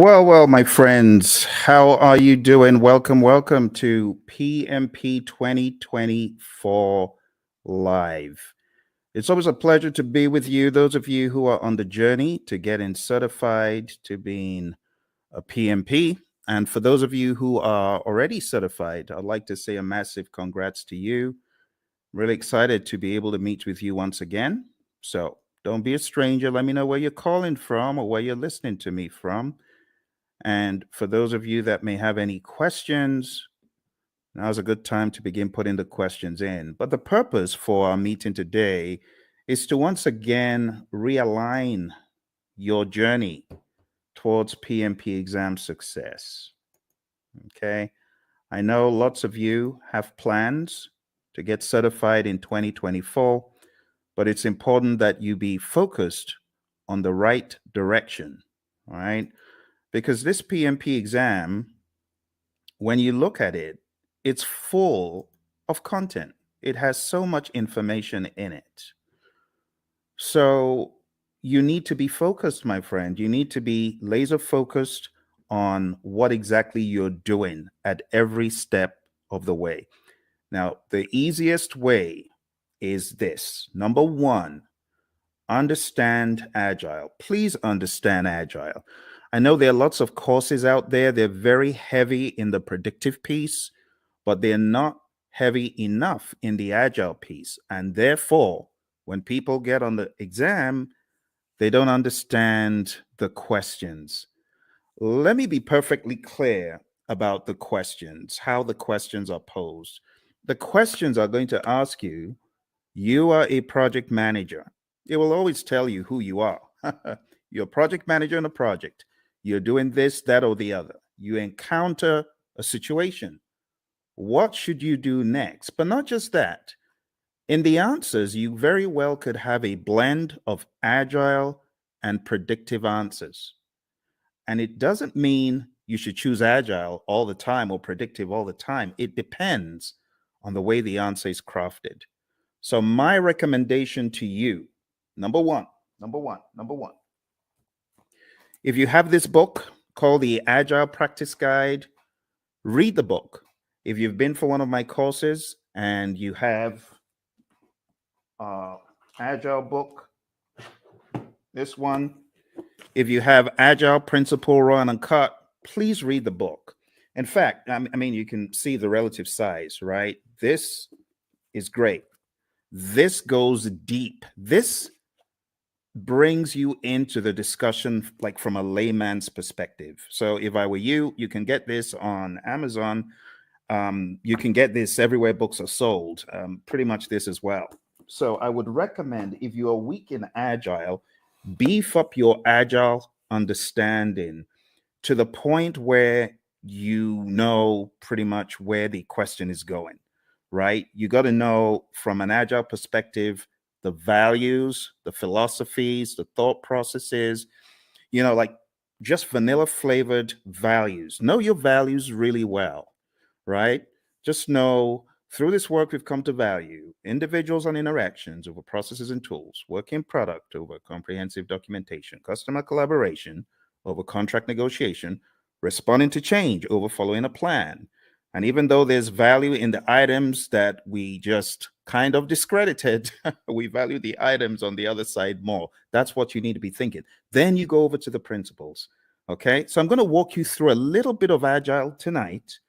Well, my friends, how are you doing? Welcome to PMP 2024 Live. It's always a pleasure to be with you, those of you who are on the journey to getting certified to being a PMP. And for those of you who are already certified, I'd like to say a massive congrats to you. Really excited to be able to meet with you once again. So don't be a stranger. Let me know where you're calling from or where you're listening to me from. And for those of you that may have any questions, now's a good time to begin putting the questions in. But the purpose for our meeting today is to once again realign your journey towards PMP exam success. Okay. I know lots of you have plans to get certified in 2024, but it's important that you be focused on the right direction. All right. Because this PMP exam, when you look at it, it's full of content. It has so much information in it. So you need to be focused, my friend. You need to be laser focused on what exactly you're doing at every step of the way. Now, the easiest way is this. Number one, understand Agile. Please understand Agile. I know there are lots of courses out there. They're very heavy in the predictive piece, but they're not heavy enough in the Agile piece. And therefore, when people get on the exam, they don't understand the questions. Let me be perfectly clear about the questions, how the questions are posed. The questions are going to ask you, you are a project manager. It will always tell you who you are. You're a project manager in a project. You're doing this, that, or the other. You encounter a situation. What should you do next? But not just that. In the answers, you very well could have a blend of agile and predictive answers. And it doesn't mean you should choose agile all the time or predictive all the time. It depends on the way the answer is crafted. So my recommendation to you, number one, if you have this book called the Agile Practice Guide, read the book. If you've been for one of my courses and you have Agile book, this one, if you have Agile Principle Raw and Uncut, please read the book. In fact, I mean, you can see the relative size, right? This is great. This goes deep. This brings you into the discussion like from a layman's perspective. So if I were you, you can get this on Amazon. You can get this everywhere books are sold, pretty much this as well. So I would recommend, if you are weak in Agile, beef up your Agile understanding to the point where you know pretty much where the question is going, right? You got to know from an Agile perspective the values, the philosophies, the thought processes, like just vanilla flavored values. Know your values really well, right? Just know through this work, we've come to value individuals and interactions over processes and tools, work in product over comprehensive documentation, customer collaboration over contract negotiation, responding to change over following a plan. And even though there's value in the items that we just kind of discredited, we value the items on the other side more. That's what you need to be thinking. Then you go over to the principles. Okay. So I'm going to walk you through a little bit of Agile tonight,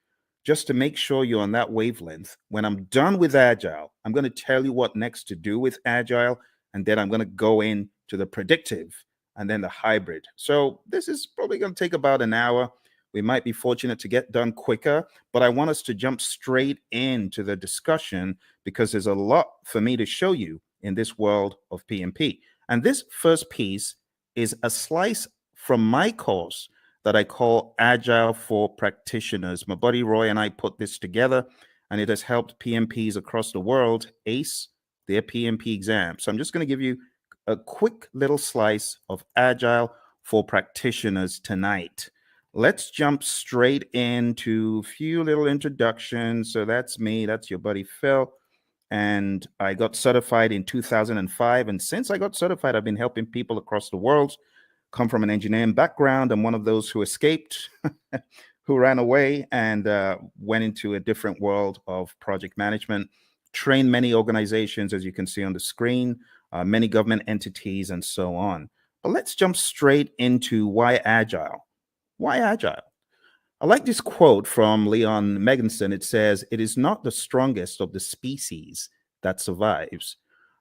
just to make sure you're on that wavelength. When I'm done with Agile, I'm going to tell you what next to do with Agile. And then I'm going to go into the predictive and then the hybrid. So this is probably going to take about an hour. We might be fortunate to get done quicker, but I want us to jump straight into the discussion because there's a lot for me to show you in this world of PMP. And this first piece is a slice from my course that I call Agile for Practitioners. My buddy Roy and I put this together, and it has helped PMPs across the world ace their PMP exam. So I'm just going to give you a quick little slice of Agile for Practitioners tonight. Let's jump straight into a few little introductions. So that's me. That's your buddy Phil. And I got certified in 2005. And since I got certified, I've been helping people across the world come from an engineering background. I'm one of those who escaped, who ran away and went into a different world of project management, trained many organizations, as you can see on the screen, many government entities, and so on. But let's jump straight into why agile. Why agile? I like this quote from Leon Meganson. It says, "It is not the strongest of the species that survives,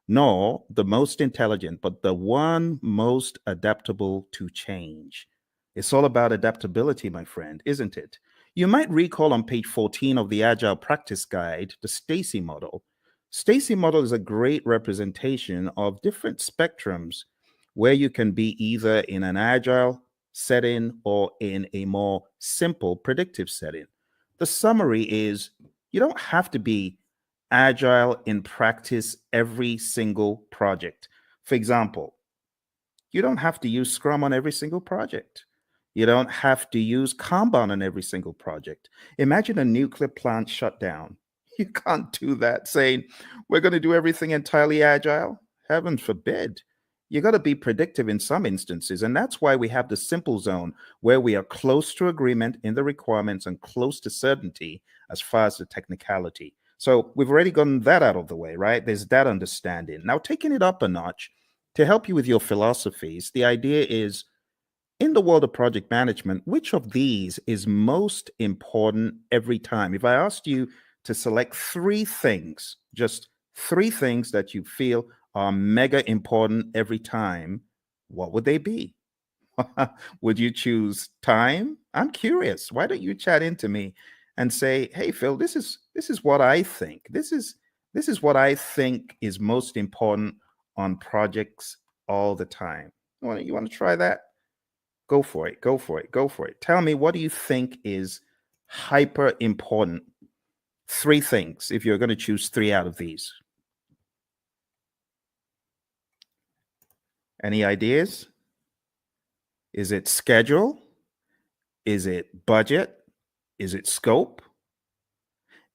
nor the most intelligent, but the one most adaptable to change." It's all about adaptability, my friend, isn't it? You might recall on page 14 of the Agile Practice Guide, the Stacy model. Stacy model is a great representation of different spectrums where you can be either in an agile setting or in a more simple predictive setting. The summary is you don't have to be agile in practice every single project. For example, you don't have to use Scrum on every single project. You don't have to use Kanban on every single project. Imagine a nuclear plant shutdown. You can't do that saying, we're going to do everything entirely agile. Heaven forbid. You got to be predictive in some instances. And that's why we have the simple zone where we are close to agreement in the requirements and close to certainty as far as the technicality. So we've already gotten that out of the way, right? There's that understanding. Now, taking it up a notch to help you with your philosophies, the idea is in the world of project management, which of these is most important every time? If I asked you to select three things, just three things that you feel are mega important every time, what would they be? Would you choose time? I'm curious. Why don't you chat into me and say, "Hey, Phil, this is what I think. This is what I think is most important on projects all the time." You want to try that? Go for it. Go for it. Go for it. Tell me, what do you think is hyper important? Three things, if you're going to choose three out of these. Any ideas? Is it schedule? Is it budget? Is it scope?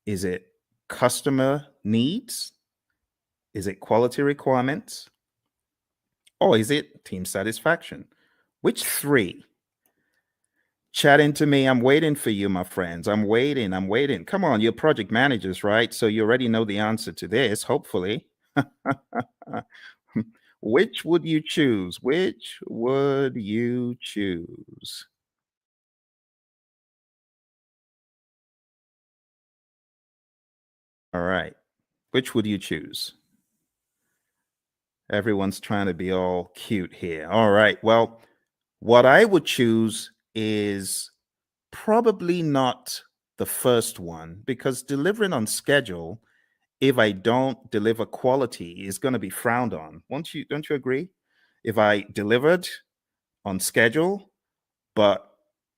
Is it customer needs? Is it quality requirements? Or is it team satisfaction? Which three? Chat into me. I'm waiting for you, my friends. I'm waiting. I'm waiting. Come on, you're project managers, right? So you already know the answer to this, hopefully. Which would you choose? Which would you choose? All right. Which would you choose? Everyone's trying to be all cute here. All right. Well, what I would choose is probably not the first one because delivering on schedule, if I don't deliver quality, is going to be frowned on. Don't you agree? If I delivered on schedule, but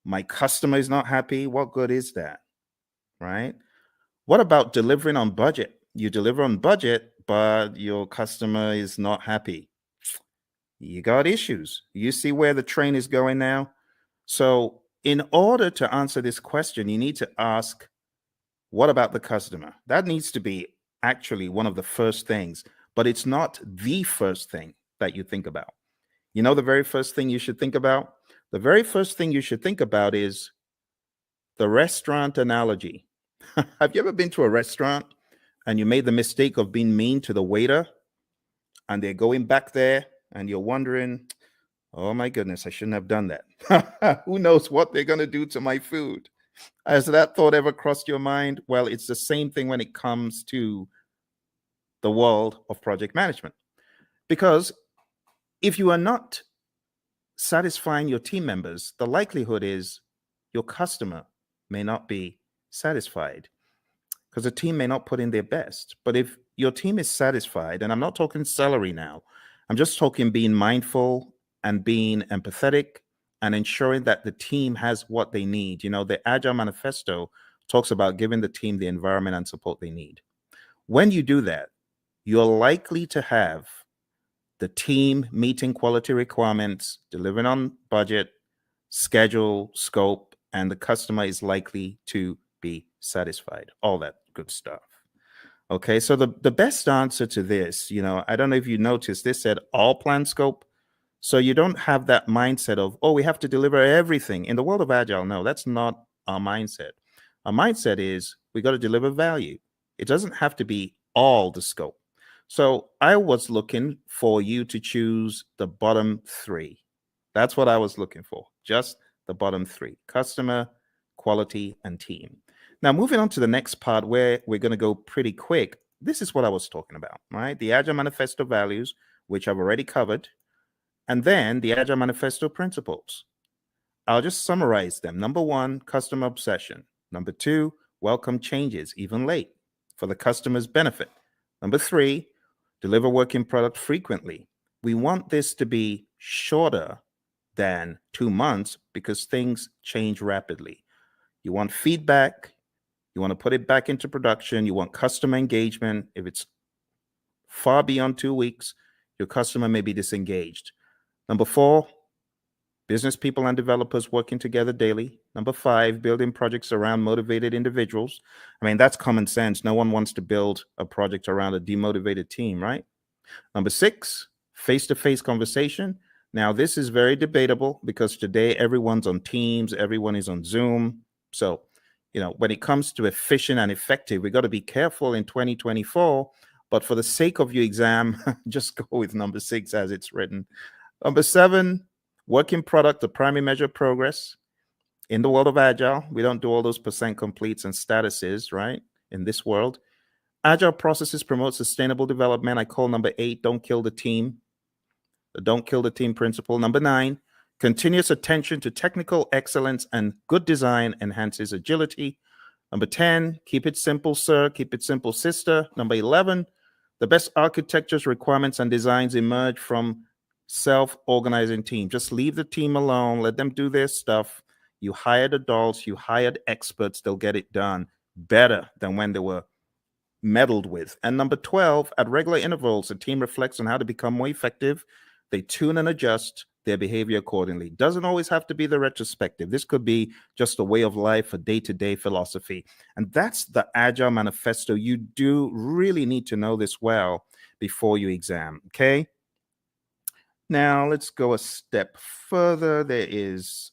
my customer is not happy, what good is that? Right? What about delivering on budget? You deliver on budget, but your customer is not happy. You got issues. You see where the train is going now? So, in order to answer this question, you need to ask, what about the customer? That needs to be actually one of the first things, but it's not the first thing that you think about. You know, the very first thing you should think about? The very first thing you should think about is the restaurant analogy. Have you ever been to a restaurant and you made the mistake of being mean to the waiter and they're going back there and you're wondering, oh my goodness, I shouldn't have done that. Who knows what they're going to do to my food? Has that thought ever crossed your mind? Well, it's the same thing when it comes to the world of project management. Because if you are not satisfying your team members, the likelihood is your customer may not be satisfied because the team may not put in their best. But if your team is satisfied, and I'm not talking salary now, I'm just talking being mindful and being empathetic and ensuring that the team has what they need. You know, the Agile Manifesto talks about giving the team the environment and support they need. When you do that, you're likely to have the team meeting quality requirements, delivering on budget, schedule, scope, and the customer is likely to be satisfied. All that good stuff. Okay, so the best answer to this, I don't know if you noticed, this said all plan scope. So you don't have that mindset of, oh, we have to deliver everything. In the world of Agile, no, that's not our mindset. Our mindset is we got to deliver value. It doesn't have to be all the scope. So I was looking for you to choose the bottom three. That's what I was looking for, just the bottom three: customer, quality, and team. Now, moving on to the next part where we're going to go pretty quick. This is what I was talking about, right? The Agile Manifesto values, which I've already covered, and then the Agile Manifesto principles. I'll just summarize them. Number one, customer obsession. Number two, welcome changes, even late, for the customer's benefit. Number three, deliver working product frequently. We want this to be shorter than 2 months because things change rapidly. You want feedback. You want to put it back into production. You want customer engagement. If it's far beyond 2 weeks, your customer may be disengaged. Number four, business people and developers working together daily. Number five, building projects around motivated individuals. I mean, that's common sense. No one wants to build a project around a demotivated team, right? Number six, face-to-face conversation. Now, this is very debatable because today everyone's on Teams, everyone is on Zoom. So, when it comes to efficient and effective, we got to be careful in 2024. But for the sake of your exam, just go with number six as it's written. Number seven, working product, the primary measure of progress. In the world of Agile, we don't do all those percent completes and statuses, right? In this world, Agile processes promote sustainable development. I call number 8, don't kill the team. The don't kill the team principle. Number 9, continuous attention to technical excellence and good design enhances agility. Number 10, keep it simple, sir. Keep it simple, sister. Number 11, the best architectures, requirements, and designs emerge from self-organizing team. Just leave the team alone. Let them do their stuff. You hired adults. You hired experts. They'll get it done better than when they were meddled with. And number 12, at regular intervals, the team reflects on how to become more effective. They tune and adjust their behavior accordingly. Doesn't always have to be the retrospective. This could be just a way of life, a day-to-day philosophy. And that's the Agile Manifesto. You do really need to know this well before you exam, okay? Now, let's go a step further. There is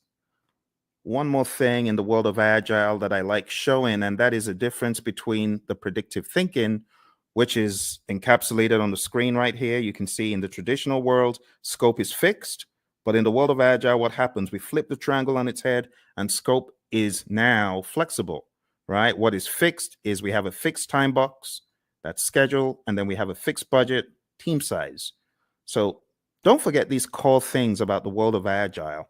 one more thing in the world of Agile that I like showing, and that is a difference between the predictive thinking, which is encapsulated on the screen right here. You can see in the traditional world, scope is fixed, but in the world of Agile, what happens? We flip the triangle on its head, and scope is now flexible, right? What is fixed is we have a fixed time box, that's schedule, and then we have a fixed budget, team size. So don't forget these core things about the world of Agile.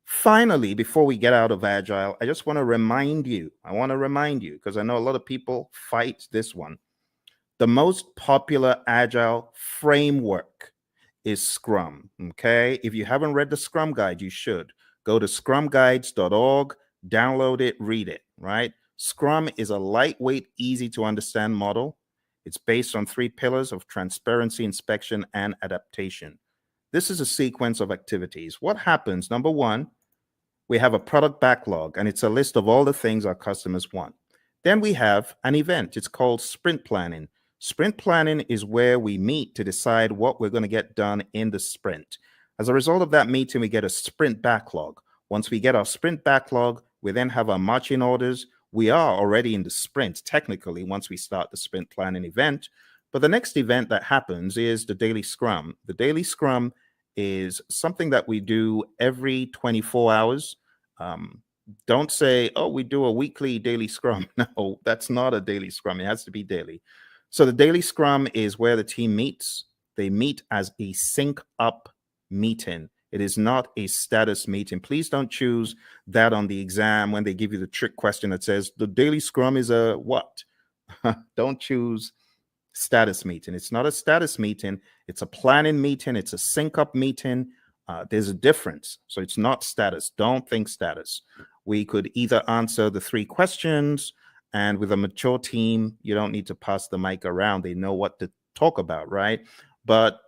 Finally, before we get out of Agile, I just want to remind you, because I know a lot of people fight this one. The most popular Agile framework is Scrum, okay? If you haven't read the Scrum Guide, you should. Go to scrumguides.org, download it, read it, right? Scrum is a lightweight, easy to understand model. It's based on 3 pillars of transparency, inspection, and adaptation. This is a sequence of activities. What happens? Number 1, we have a product backlog, and it's a list of all the things our customers want. Then we have an event. It's called sprint planning. Sprint planning is where we meet to decide what we're going to get done in the sprint. As a result of that meeting, we get a sprint backlog. Once we get our sprint backlog, we then have our marching orders. We are already in the sprint, technically, once we start the sprint planning event. But the next event that happens is the daily scrum. The daily scrum is something that we do every 24 hours. Don't say, oh, we do a weekly daily scrum. No, that's not a daily scrum. It has to be daily. So the daily scrum is where the team meets. They meet as a sync up meeting. It is not a status meeting. Please don't choose that on the exam when they give you the trick question that says the daily scrum is a what? Don't choose status meeting. It's not a status meeting. It's a planning meeting. It's a sync up meeting. There's a difference. So it's not status. Don't think status. We could either answer the 3 questions, and with a mature team, you don't need to pass the mic around. They know what to talk about, right? But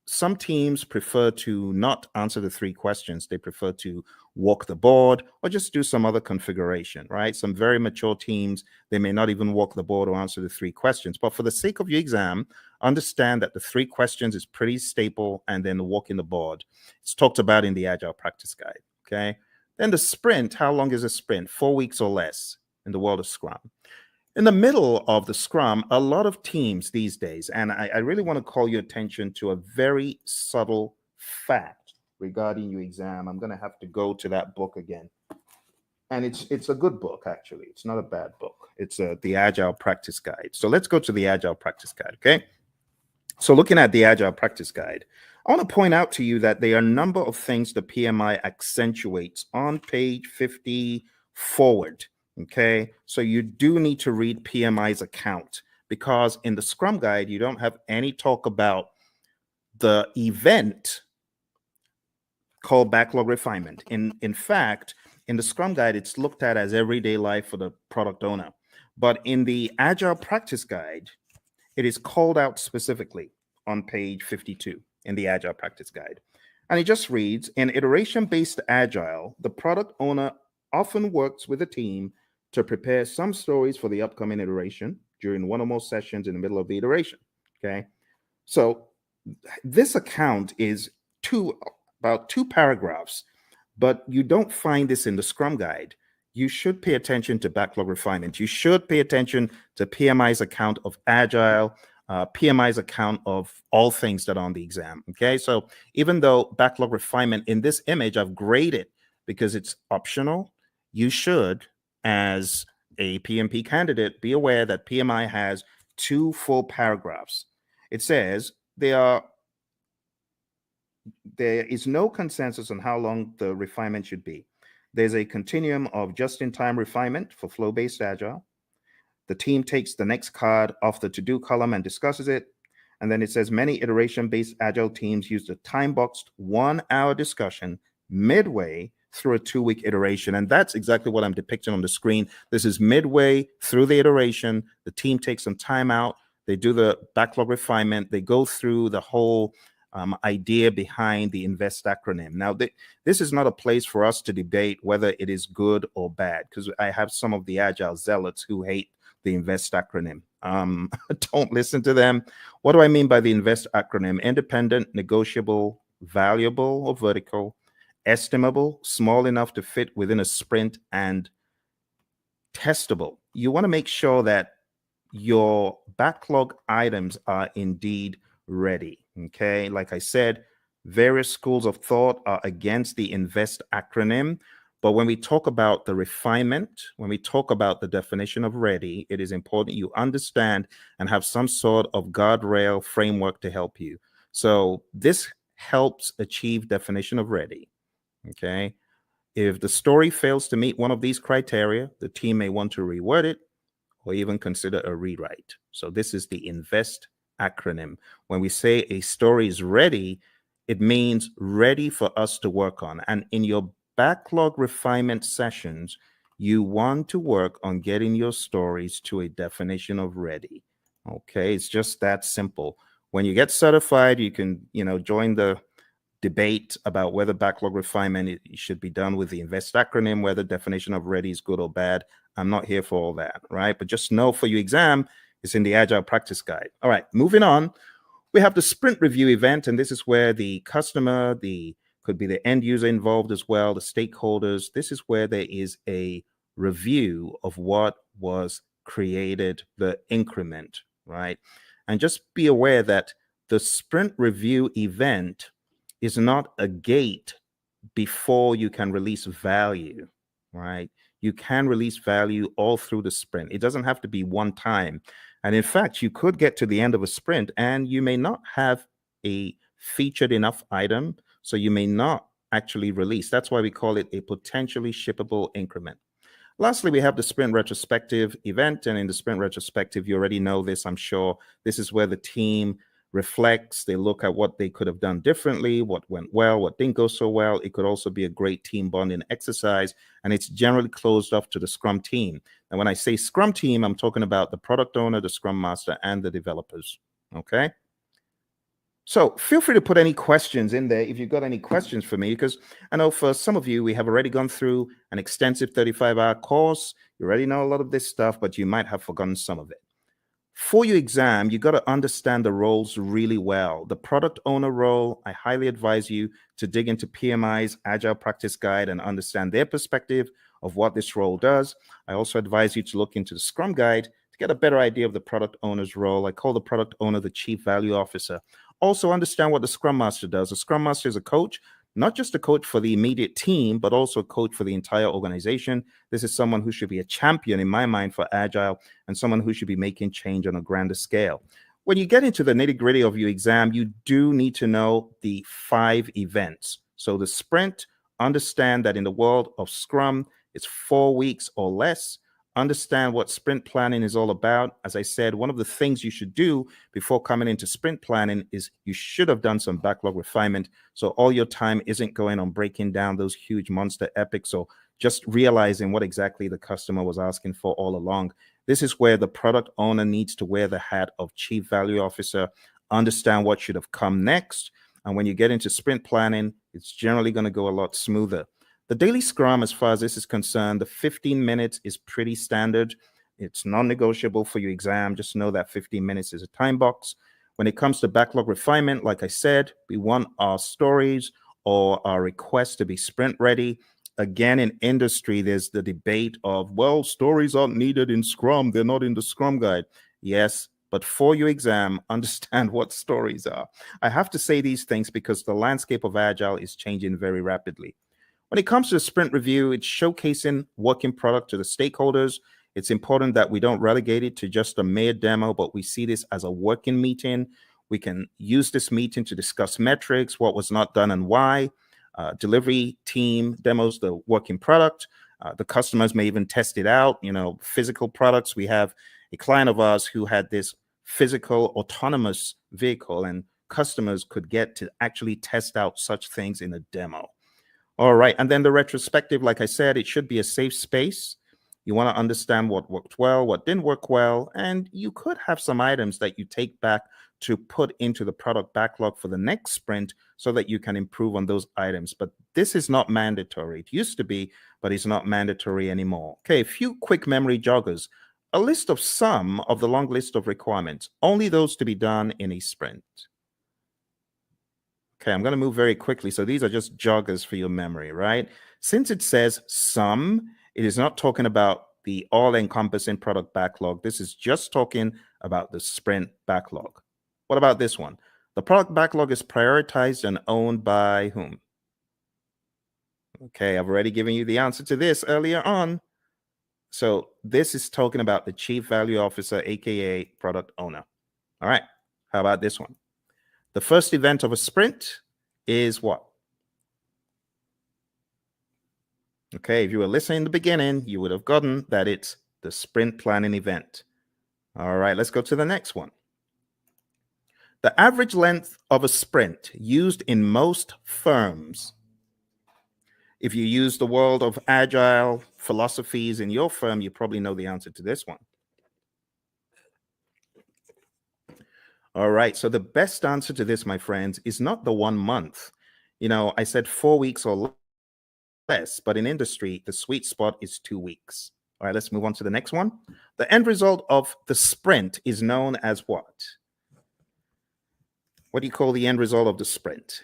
some teams prefer to not answer the 3 questions. They prefer to walk the board or just do some other configuration, right? Some very mature teams, they may not even walk the board or answer the 3 questions. But for the sake of your exam, understand that the 3 questions is pretty staple, and then the walking the board. It's talked about in the Agile Practice Guide, okay? Then the sprint, how long is a sprint? 4 weeks or less in the world of Scrum. In the middle of the Scrum, a lot of teams these days, and I really want to call your attention to a very subtle fact regarding your exam. I'm going to have to go to that book again. And it's a good book, actually. It's not a bad book. It's the Agile Practice Guide. So let's go to the Agile Practice Guide, okay? So looking at the Agile Practice Guide, I want to point out to you that there are a number of things the PMI accentuates on page 50 forward. Okay, so you do need to read PMI's account, because in the Scrum Guide, you don't have any talk about the event called backlog refinement. In fact, in the Scrum Guide, it's looked at as everyday life for the product owner. But in the Agile Practice Guide, it is called out specifically on page 52 in the Agile Practice Guide. And it just reads, in iteration-based Agile, the product owner often works with a team to prepare some stories for the upcoming iteration during one or more sessions in the middle of the iteration, okay? So this account is about 2 paragraphs, but you don't find this in the Scrum Guide. You should pay attention to backlog refinement. You should pay attention to PMI's account of Agile, PMI's account of all things that are on the exam, okay? So even though backlog refinement in this image I've graded because it's optional, you should, as a PMP candidate, be aware that PMI has 2 full paragraphs. It says there is no consensus on how long the refinement should be. There's a continuum of just-in-time refinement for flow-based Agile. The team takes the next card off the to-do column and discusses it. And then it says many iteration-based Agile teams use the time-boxed 1-hour discussion midway through a 2-week iteration. And that's exactly what I'm depicting on the screen. This is midway through the iteration. The team takes some time out. They do the backlog refinement. They go through the whole idea behind the INVEST acronym. Now, this is not a place for us to debate whether it is good or bad, because I have some of the Agile zealots who hate the INVEST acronym. Don't listen to them. What do I mean by the INVEST acronym? Independent, negotiable, valuable or vertical, estimable, small enough to fit within a sprint, and testable. You want to make sure that your backlog items are indeed ready. Okay, like I said, various schools of thought are against the INVEST acronym. But when we talk about the refinement, when we talk about the definition of ready, it is important you understand and have some sort of guardrail framework to help you. So this helps achieve definition of ready. Okay. If the story fails to meet one of these criteria, the team may want to reword it or even consider a rewrite. So this is the INVEST acronym. When we say a story is ready, it means ready for us to work on. And in your backlog refinement sessions, you want to work on getting your stories to a definition of ready. Okay, it's just that simple. When you get certified, you can, join the debate about whether backlog refinement should be done with the INVEST acronym, whether definition of ready is good or bad. I'm not here for all that, right? But just know for your exam, it's in the Agile Practice Guide. All right, moving on. We have the sprint review event, and this is where the customer, could be the end user involved as well, the stakeholders. This is where there is a review of what was created, the increment, right? And just be aware that the sprint review event is not a gate before you can release value, right? You can release value all through the sprint. It doesn't have to be one time. And in fact, you could get to the end of a sprint and you may not have a featured enough item, so you may not actually release. That's why we call it a potentially shippable increment. Lastly, we have the sprint retrospective event. And in the sprint retrospective, you already know this, I'm sure. This is where the team reflects, they look at what they could have done differently, what went well, what didn't go so well. It could also be a great team bonding exercise, and it's generally closed off to the Scrum team. And when I say Scrum team, I'm talking about the product owner, the Scrum master, and the developers, okay? So feel free to put any questions in there if you've got any questions for me, because I know for some of you, we have already gone through an extensive 35-hour course. You already know a lot of this stuff, but you might have forgotten some of it. For your exam, you got to understand the roles really well. The product owner role, I highly advise you to dig into PMI's Agile Practice Guide and understand their perspective of what this role does. I also advise you to look into the Scrum Guide to get a better idea of the product owner's role. I call the product owner the Chief Value Officer. Also understand what the Scrum Master does. The Scrum Master is a coach, not just a coach for the immediate team, but also a coach for the entire organization. This is someone who should be a champion in my mind for Agile and someone who should be making change on a grander scale. When you get into the nitty-gritty of your exam, you do need to know the 5 events. So the sprint, understand that in the world of Scrum, it's 4 weeks or less. Understand what sprint planning is all about. As I said, one of the things you should do before coming into sprint planning is you should have done some backlog refinement. So all your time isn't going on breaking down those huge monster epics or just realizing what exactly the customer was asking for all along. This is where the product owner needs to wear the hat of Chief Value Officer, understand what should have come next. And when you get into sprint planning, it's generally going to go a lot smoother. The daily scrum, as far as this is concerned, the 15 minutes is pretty standard. It's non-negotiable for your exam. Just know that 15 minutes is a time box. When it comes to backlog refinement, like I said, we want our stories or our requests to be sprint ready. Again, in industry, there's the debate of, well, stories aren't needed in Scrum. They're not in the Scrum Guide. Yes, but for your exam, understand what stories are. I have to say these things because the landscape of Agile is changing very rapidly. When it comes to the sprint review, it's showcasing working product to the stakeholders. It's important that we don't relegate it to just a mere demo, but we see this as a working meeting. We can use this meeting to discuss metrics, what was not done and why. Delivery team demos the working product. The customers may even test it out. Physical products. We have a client of ours who had this physical autonomous vehicle, and customers could get to actually test out such things in a demo. All right. And then the retrospective, like I said, it should be a safe space. You want to understand what worked well, what didn't work well, and you could have some items that you take back to put into the product backlog for the next sprint so that you can improve on those items. But this is not mandatory. It used to be, but it's not mandatory anymore. Okay, a few quick memory joggers. A list of some of the long list of requirements, only those to be done in a sprint. Okay, I'm going to move very quickly. So these are just joggers for your memory, right? Since it says some, it is not talking about the all-encompassing product backlog. This is just talking about the sprint backlog. What about this one? The product backlog is prioritized and owned by whom? Okay, I've already given you the answer to this earlier on. So this is talking about the Chief Value Officer, aka product owner. All right, how about this one? The first event of a sprint is what? Okay, if you were listening in the beginning, you would have gotten that it's the sprint planning event. All right, let's go to the next one. The average length of a sprint used in most firms. If you use the world of Agile philosophies in your firm, you probably know the answer to this one. All right, so the best answer to this, my friends, is not the 1 month. I said 4 weeks or less, but in industry, the sweet spot is 2 weeks. All right, let's move on to the next one. The end result of the sprint is known as what? What do you call the end result of the sprint?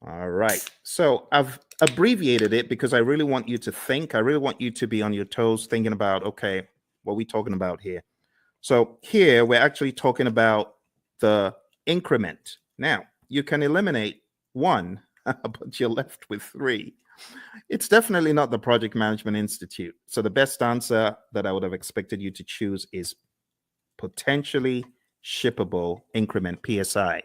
All right, so I've abbreviated it because I really want you to think. I really want you to be on your toes thinking about, okay, what are we talking about here? So here we're actually talking about the increment. Now, you can eliminate 1, but you're left with 3. It's definitely not the Project Management Institute. So the best answer that I would have expected you to choose is potentially shippable increment, PSI.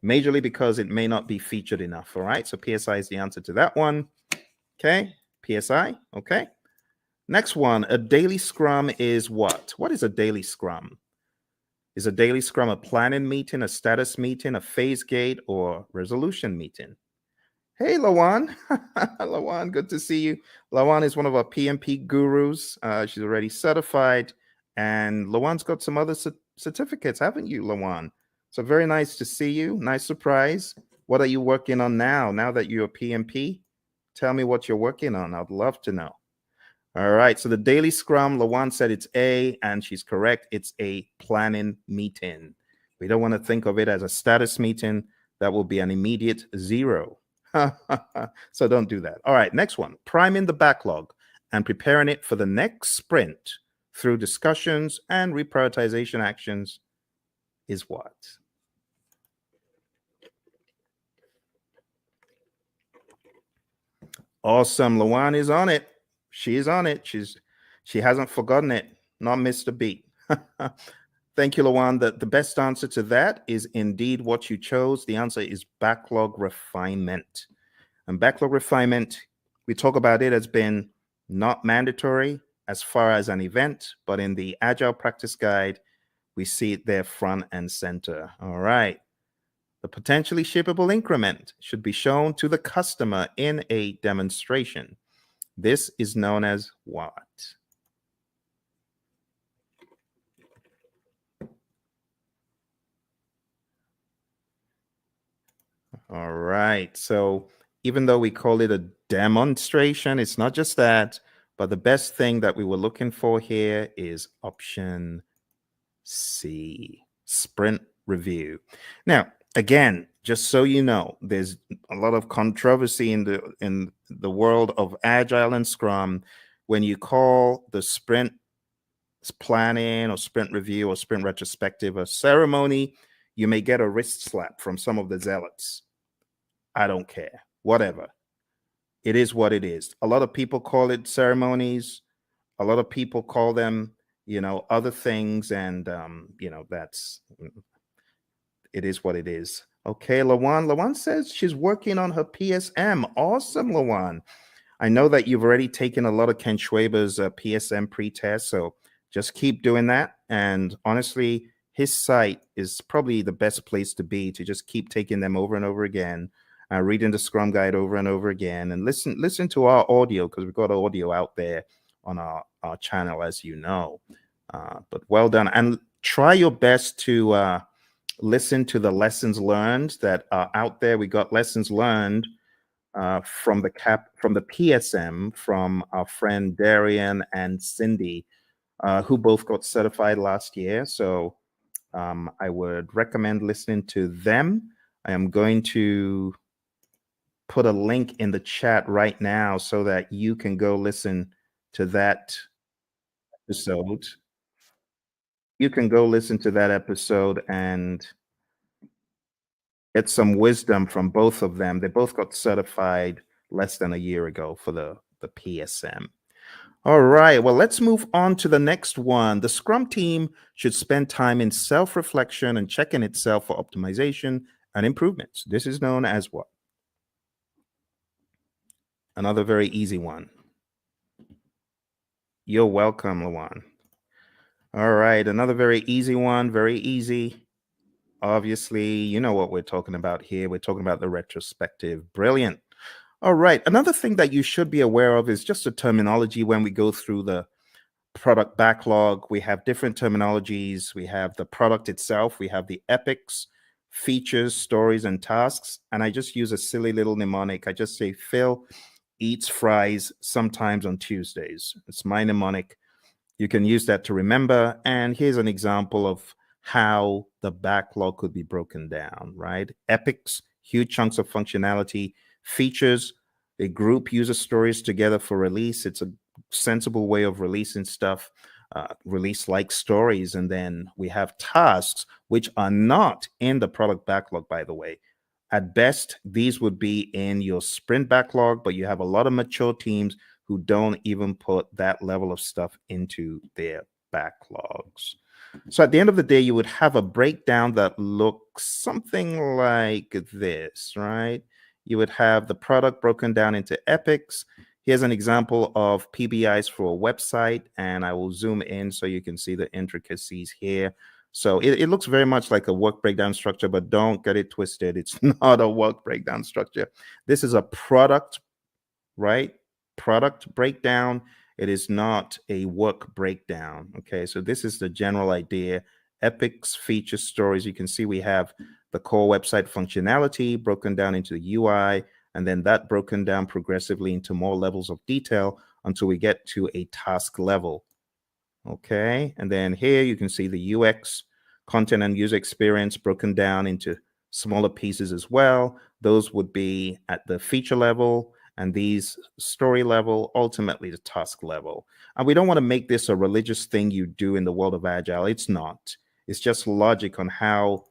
Majorly because it may not be featured enough. All right, so PSI is the answer to that one. Okay, PSI. Okay. Next one, a daily scrum is what? What is a daily scrum? Is a daily scrum a planning meeting, a status meeting, a phase gate, or resolution meeting? Hey, Lawan. Lawan, good to see you. Lawan is one of our PMP gurus. She's already certified. And Lawan's got some other certificates, haven't you, Lawan? So very nice to see you. Nice surprise. What are you working on now that you're a PMP? Tell me what you're working on. I'd love to know. All right. So the daily scrum, Lawan said it's A, and she's correct. It's a planning meeting. We don't want to think of it as a status meeting. That will be an immediate 0. So don't do that. All right. Next one, priming the backlog and preparing it for the next sprint through discussions and reprioritization actions is what? Awesome. Lawan is on it. She is on it. She hasn't forgotten it. Not missed a beat. Thank you, Lawan. The best answer to that is indeed what you chose. The answer is backlog refinement. And backlog refinement, we talk about it as being not mandatory as far as an event, but in the Agile Practice Guide, we see it there front and center. All right. The potentially shippable increment should be shown to the customer in a demonstration. This is known as what? All right. So even though we call it a demonstration, it's not just that, but the best thing that we were looking for here is option C, sprint review. Now, again, just so you know, there's a lot of controversy in the world of Agile and Scrum when you call the sprint planning or sprint review or sprint retrospective a ceremony. You may get a wrist slap from some of the zealots. I don't care. Whatever. It is what it is. A lot of people call it ceremonies. A lot of people call them, other things, and that's it is what it is. Okay, Lawan. Lawan says she's working on her PSM. Awesome, Lawan. I know that you've already taken a lot of Ken Schwaber's PSM pre-test, so just keep doing that. And honestly, his site is probably the best place to be to just keep taking them over and over again, reading the Scrum Guide over and over again, and listen to our audio, because we've got audio out there on our channel, as you know. But well done, and try your best to listen to the lessons learned that are out there. We got lessons learned from the PSM from our friend Darian and Cindy, who both got certified last year. So I would recommend listening to them. I am going to put a link in the chat right now so that you can go listen to that episode. You can go listen to that episode and get some wisdom from both of them. They both got certified less than a year ago for the PSM. All right, well, let's move on to the next one. The Scrum team should spend time in self-reflection and checking itself for optimization and improvements. This is known as what? Another very easy one. You're welcome, Lawan. All right, another very easy one, very easy. Obviously, you know what we're talking about here. We're talking about the retrospective. Brilliant. All right, another thing that you should be aware of is just the terminology when we go through the product backlog. We have different terminologies. We have the product itself. We have the epics, features, stories, and tasks. And I just use a silly little mnemonic. I just say Phil eats fries sometimes on Tuesdays. It's my mnemonic. You can use that to remember. And here's an example of how the backlog could be broken down, right? Epics, huge chunks of functionality. Features, a group uses stories together for release. It's a sensible way of releasing stuff, release like stories. And then we have tasks, which are not in the product backlog, by the way. At best, these would be in your sprint backlog, but you have a lot of mature teams who don't even put that level of stuff into their backlogs. So at the end of the day, you would have a breakdown that looks something like this, right? You would have the product broken down into epics. Here's an example of PBIs for a website, and I will zoom in so you can see the intricacies here. So it looks very much like a work breakdown structure, but don't get it twisted. It's not a work breakdown structure. This is a product, right? Product breakdown. It is not a work breakdown. Okay, so this is the general idea. epics, features, stories. You can see we have the core website functionality broken down into the UI, and then that broken down progressively into more levels of detail until we get to a task level. Okay, and then here you can see the UX, content and user experience broken down into smaller pieces as well. Those would be at the feature level, and these story level, ultimately the task level. And we don't want to make this a religious thing you do in the world of Agile. It's not. It's just logic on how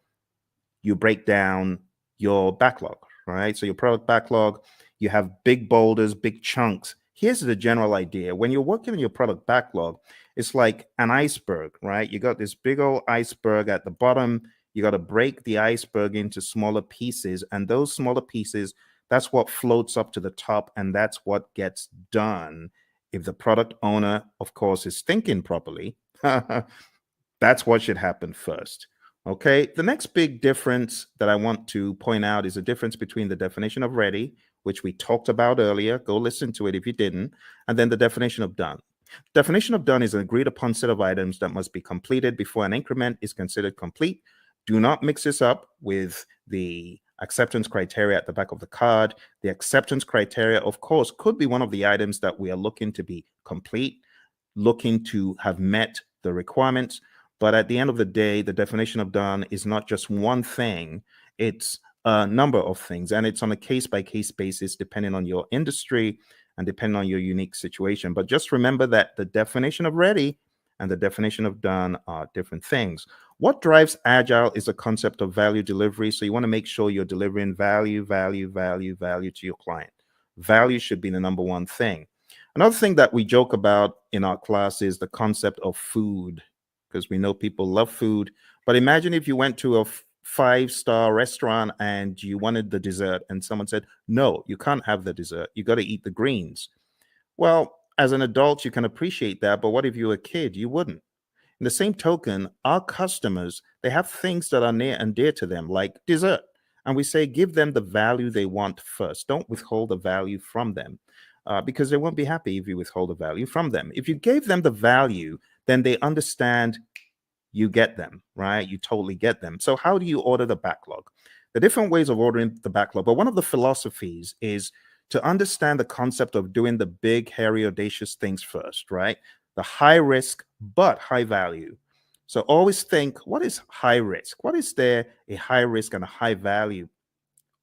you break down your backlog, right? So your product backlog, you have big boulders, big chunks. Here's the general idea. When you're working on your product backlog, it's like an iceberg, right? You got this big old iceberg at the bottom. You got to break the iceberg into smaller pieces. And those smaller pieces, that's what floats up to the top. And that's what gets done. If the product owner, of course, is thinking properly, that's what should happen first. Okay, the next big difference that I want to point out is the difference between the definition of ready, which we talked about earlier. Go listen to it if you didn't, and then the definition of done. Definition of done is an agreed upon set of items that must be completed before an increment is considered complete. Do not mix this up with the acceptance criteria at the back of the card. The acceptance criteria, of course, could be one of the items that we are looking to be complete, looking to have met the requirements. But at the end of the day, the definition of done is not just one thing, it's a number of things. And it's on a case-by-case basis, depending on your industry and depending on your unique situation. But just remember that the definition of ready and the definition of done are different things. What drives Agile is a concept of value delivery. So you want to make sure you're delivering value to your client. Value should be the number one thing. Another thing that we joke about in our class is the concept of food, because we know people love food. But imagine if you went to a five-star restaurant and you wanted the dessert and someone said, no, you can't have the dessert. You got to eat the greens. Well, as an adult, you can appreciate that. But what if you were a kid? You wouldn't. In the same token, our customers, they have things that are near and dear to them, like dessert. And we say, give them the value they want first. Don't withhold the value from them. Because they won't be happy if you withhold the value from them. If you gave them the value, then they understand you get them, right? You totally get them. So how do you order the backlog? The different ways of ordering the backlog, but one of the philosophies is to understand the concept of doing the big, hairy, audacious things first, right? The high risk, but high value. So always think, what is high risk? What is there a high risk and a high value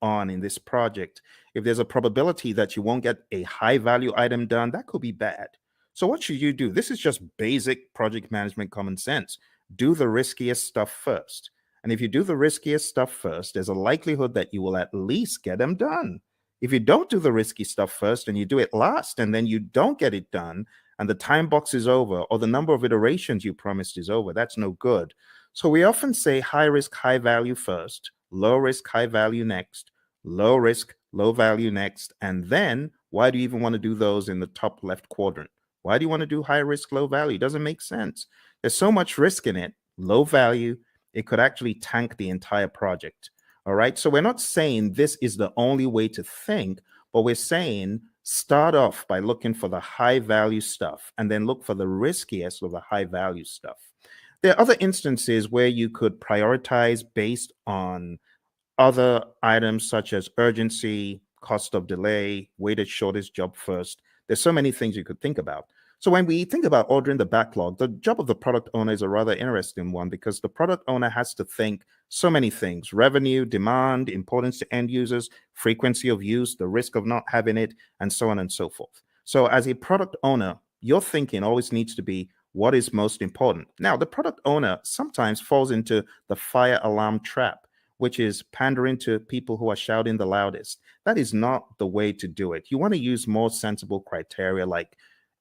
on in this project? If there's a probability that you won't get a high value item done, that could be bad. So what should you do? This is just basic project management common sense. Do the riskiest stuff first. And if you do the riskiest stuff first, there's a likelihood that you will at least get them done. If you don't do the risky stuff first and you do it last and then you don't get it done and the time box is over or the number of iterations you promised is over, that's no good. So we often say high risk, high value first, low risk, high value next, low risk, low value next. And then why do you even want to do those in the top left quadrant? Why do you want to do high risk, low value? It doesn't make sense. There's so much risk in it. Low value, it could actually tank the entire project. All right. So we're not saying this is the only way to think, but we're saying start off by looking for the high value stuff and then look for the riskiest of the high value stuff. There are other instances where you could prioritize based on other items such as urgency, cost of delay, weighted shortest job first. There's so many things you could think about. So when we think about ordering the backlog, the job of the product owner is a rather interesting one because the product owner has to think so many things: revenue, demand, importance to end users, frequency of use, the risk of not having it, and so on and so forth. So as a product owner, your thinking always needs to be what is most important. Now, the product owner sometimes falls into the fire alarm trap, which is pandering to people who are shouting the loudest. That is not the way to do it. You want to use more sensible criteria like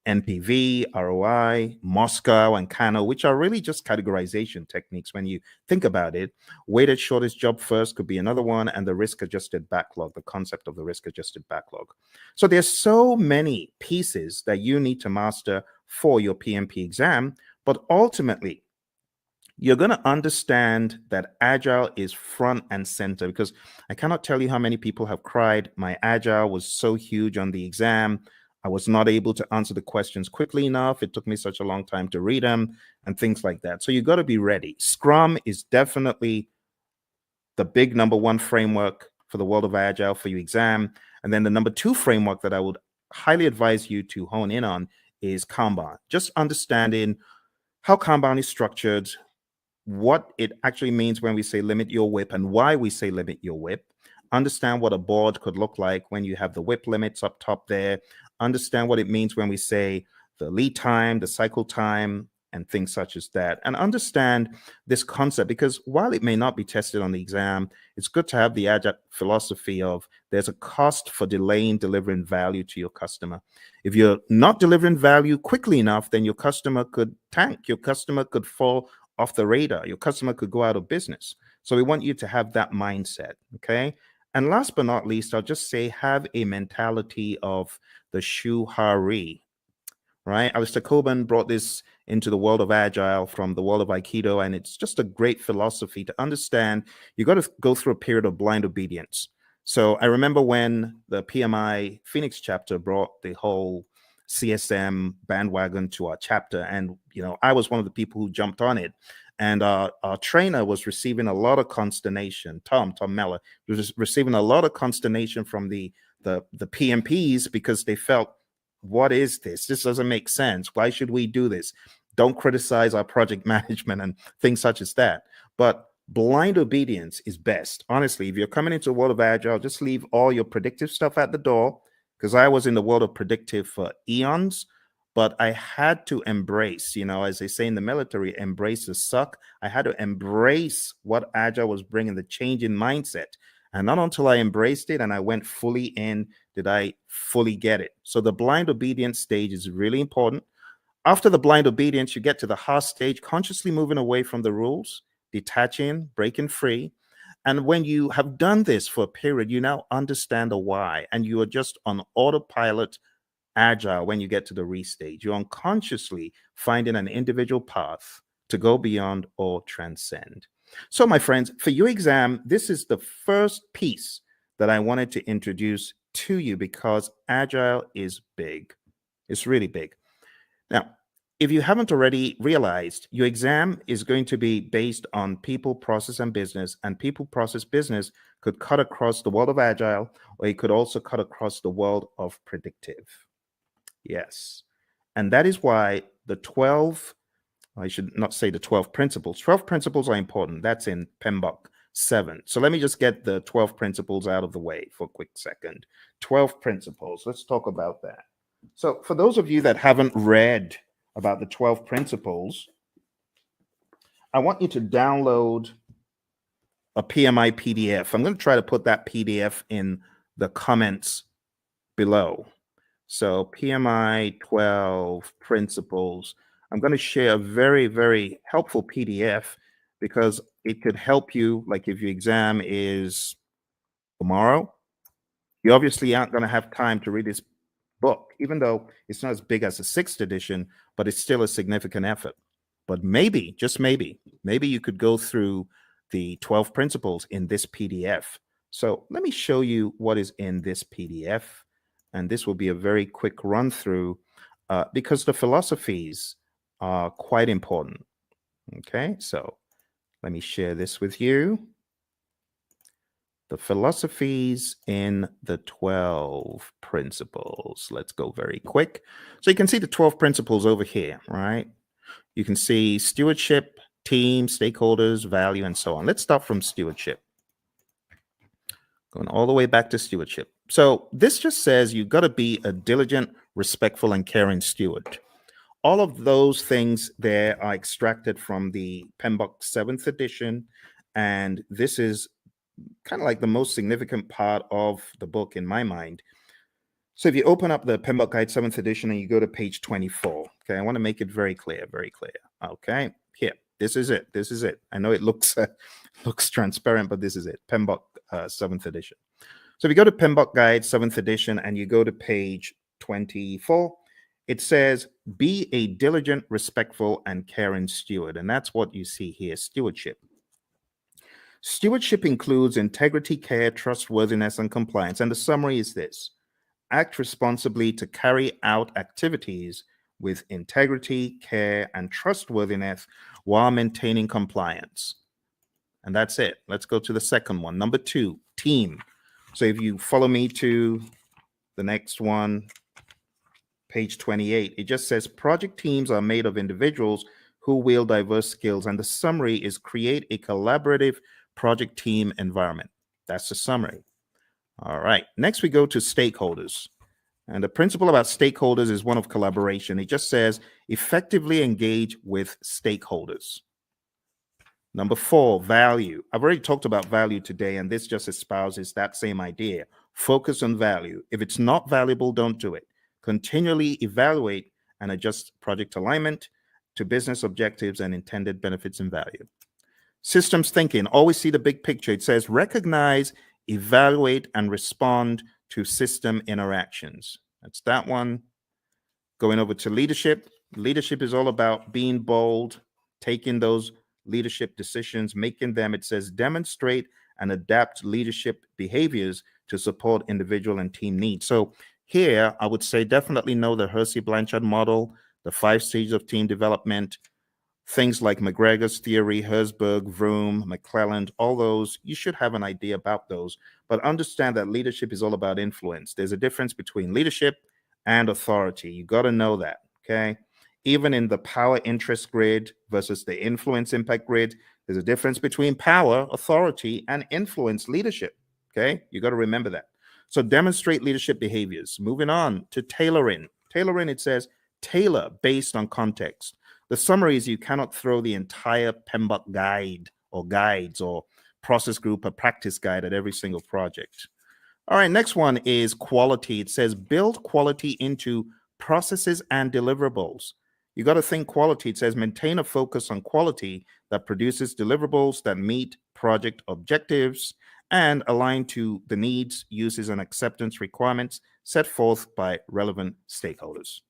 NPV, ROI, Moscow, and Kano, which are really just categorization techniques when you think about it. Weighted shortest job first could be another one, and the risk-adjusted backlog, the concept of the risk-adjusted backlog. So there's so many pieces that you need to master for your PMP exam, but ultimately, you're going to understand that Agile is front and center, because I cannot tell you how many people have cried, my Agile was so huge on the exam. I was not able to answer the questions quickly enough. It took me such a long time to read them and things like that. So you got to be ready. Scrum is definitely the big number one framework for the world of Agile for your exam. And then the number two framework that I would highly advise you to hone in on is Kanban. Just understanding how Kanban is structured, what it actually means when we say limit your WIP and why we say limit your WIP. Understand what a board could look like when you have the WIP limits up top there. Understand what it means when we say the lead time, the cycle time, and things such as that. And understand this concept, because while it may not be tested on the exam, it's good to have the Agile philosophy of there's a cost for delaying delivering value to your customer. If you're not delivering value quickly enough, then your customer could tank. Your customer could fall off the radar. Your customer could go out of business. So we want you to have that mindset, okay? And last but not least, I'll just say have a mentality of the shuhari, right? Alistair Coburn brought this into the world of Agile from the world of Aikido, and it's just a great philosophy to understand. You got to go through a period of blind obedience. So I remember when the PMI Phoenix chapter brought the whole CSM bandwagon to our chapter, and I was one of the people who jumped on it. And our trainer was receiving a lot of consternation. Tom Meller was receiving a lot of consternation from the PMPs because they felt, what is this? This doesn't make sense. Why should we do this? Don't criticize our project management and things such as that. But blind obedience is best. Honestly, if you're coming into the world of Agile, just leave all your predictive stuff at the door, because I was in the world of predictive for eons, but I had to embrace, as they say in the military, embrace the suck. I had to embrace what Agile was bringing, the change in mindset. And not until I embraced it and I went fully in did I fully get it. So the blind obedience stage is really important. After the blind obedience, you get to the heart stage, consciously moving away from the rules, detaching, breaking free. And when you have done this for a period, you now understand the why, and you are just on autopilot Agile when you get to the restage. You're unconsciously finding an individual path to go beyond or transcend. So, my friends, for your exam, this is the first piece that I wanted to introduce to you because Agile is big. It's really big. Now, if you haven't already realized, your exam is going to be based on people, process, and business. And people, process, business could cut across the world of Agile, or it could also cut across the world of predictive. Yes. And that is why I should not say the 12 principles. 12 principles are important. That's in PMBOK 7. So let me just get the 12 principles out of the way for a quick second. 12 principles. Let's talk about that. So for those of you that haven't read about the 12 principles, I want you to download a PMI PDF. I'm going to try to put that PDF in the comments below. So PMI 12 principles. I'm going to share a very, very helpful PDF because it could help you. Like if your exam is tomorrow, you obviously aren't going to have time to read this book, even though it's not as big as the 6th edition, but it's still a significant effort. But maybe, just maybe you could go through the 12 principles in this PDF. So let me show you what is in this PDF. And this will be a very quick run through because the philosophies are quite important. Okay, so let me share this with you. The philosophies in the 12 principles. Let's go very quick. So you can see the 12 principles over here, right? You can see stewardship, team, stakeholders, value, and so on. Let's start from stewardship. Going all the way back to stewardship. So this just says you've got to be a diligent, respectful, and caring steward. All of those things there are extracted from the PMBOK 7th edition, and this is kind of like the most significant part of the book in my mind. So if you open up the PMBOK Guide 7th edition and you go to page 24, okay, I want to make it very clear, very clear. Okay, here, this is it. This is it. I know it looks transparent, but this is it. PMBOK 7th edition. So if you go to PMBOK Guide 7th edition and you go to page 24, it says, be a diligent, respectful, and caring steward. And that's what you see here, stewardship. Stewardship includes integrity, care, trustworthiness, and compliance. And the summary is this: act responsibly to carry out activities with integrity, care, and trustworthiness while maintaining compliance. And that's it. Let's go to the second one. Number 2, team. So if you follow me to the next one, page 28, it just says project teams are made of individuals who wield diverse skills. And the summary is create a collaborative project team environment. That's the summary. All right. Next, we go to stakeholders. And the principle about stakeholders is one of collaboration. It just says effectively engage with stakeholders. Number 4, value. I've already talked about value today, and this just espouses that same idea. Focus on value. If it's not valuable, don't do it. Continually evaluate and adjust project alignment to business objectives and intended benefits and value. Systems thinking. Always see the big picture. It says recognize, evaluate, and respond to system interactions. That's that one. Going over to leadership. Leadership is all about being bold, taking those leadership decisions, making them, it says, demonstrate and adapt leadership behaviors to support individual and team needs. So here, I would say definitely know the Hersey-Blanchard model, the 5 stages of team development, things like McGregor's theory, Herzberg, Vroom, McClelland, all those, you should have an idea about those. But understand that leadership is all about influence. There's a difference between leadership and authority. You got to know that, okay? Even in the power interest grid versus the influence impact grid, there's a difference between power, authority, and influence leadership, okay? You got to remember that. So demonstrate leadership behaviors. Moving on to tailoring. Tailoring, it says, tailor based on context. The summary is you cannot throw the entire PMBOK guide or guides or process group or practice guide at every single project. All right, next one is quality. It says build quality into processes and deliverables. You got to think quality. It says maintain a focus on quality that produces deliverables that meet project objectives and align to the needs, uses, and acceptance requirements set forth by relevant stakeholders.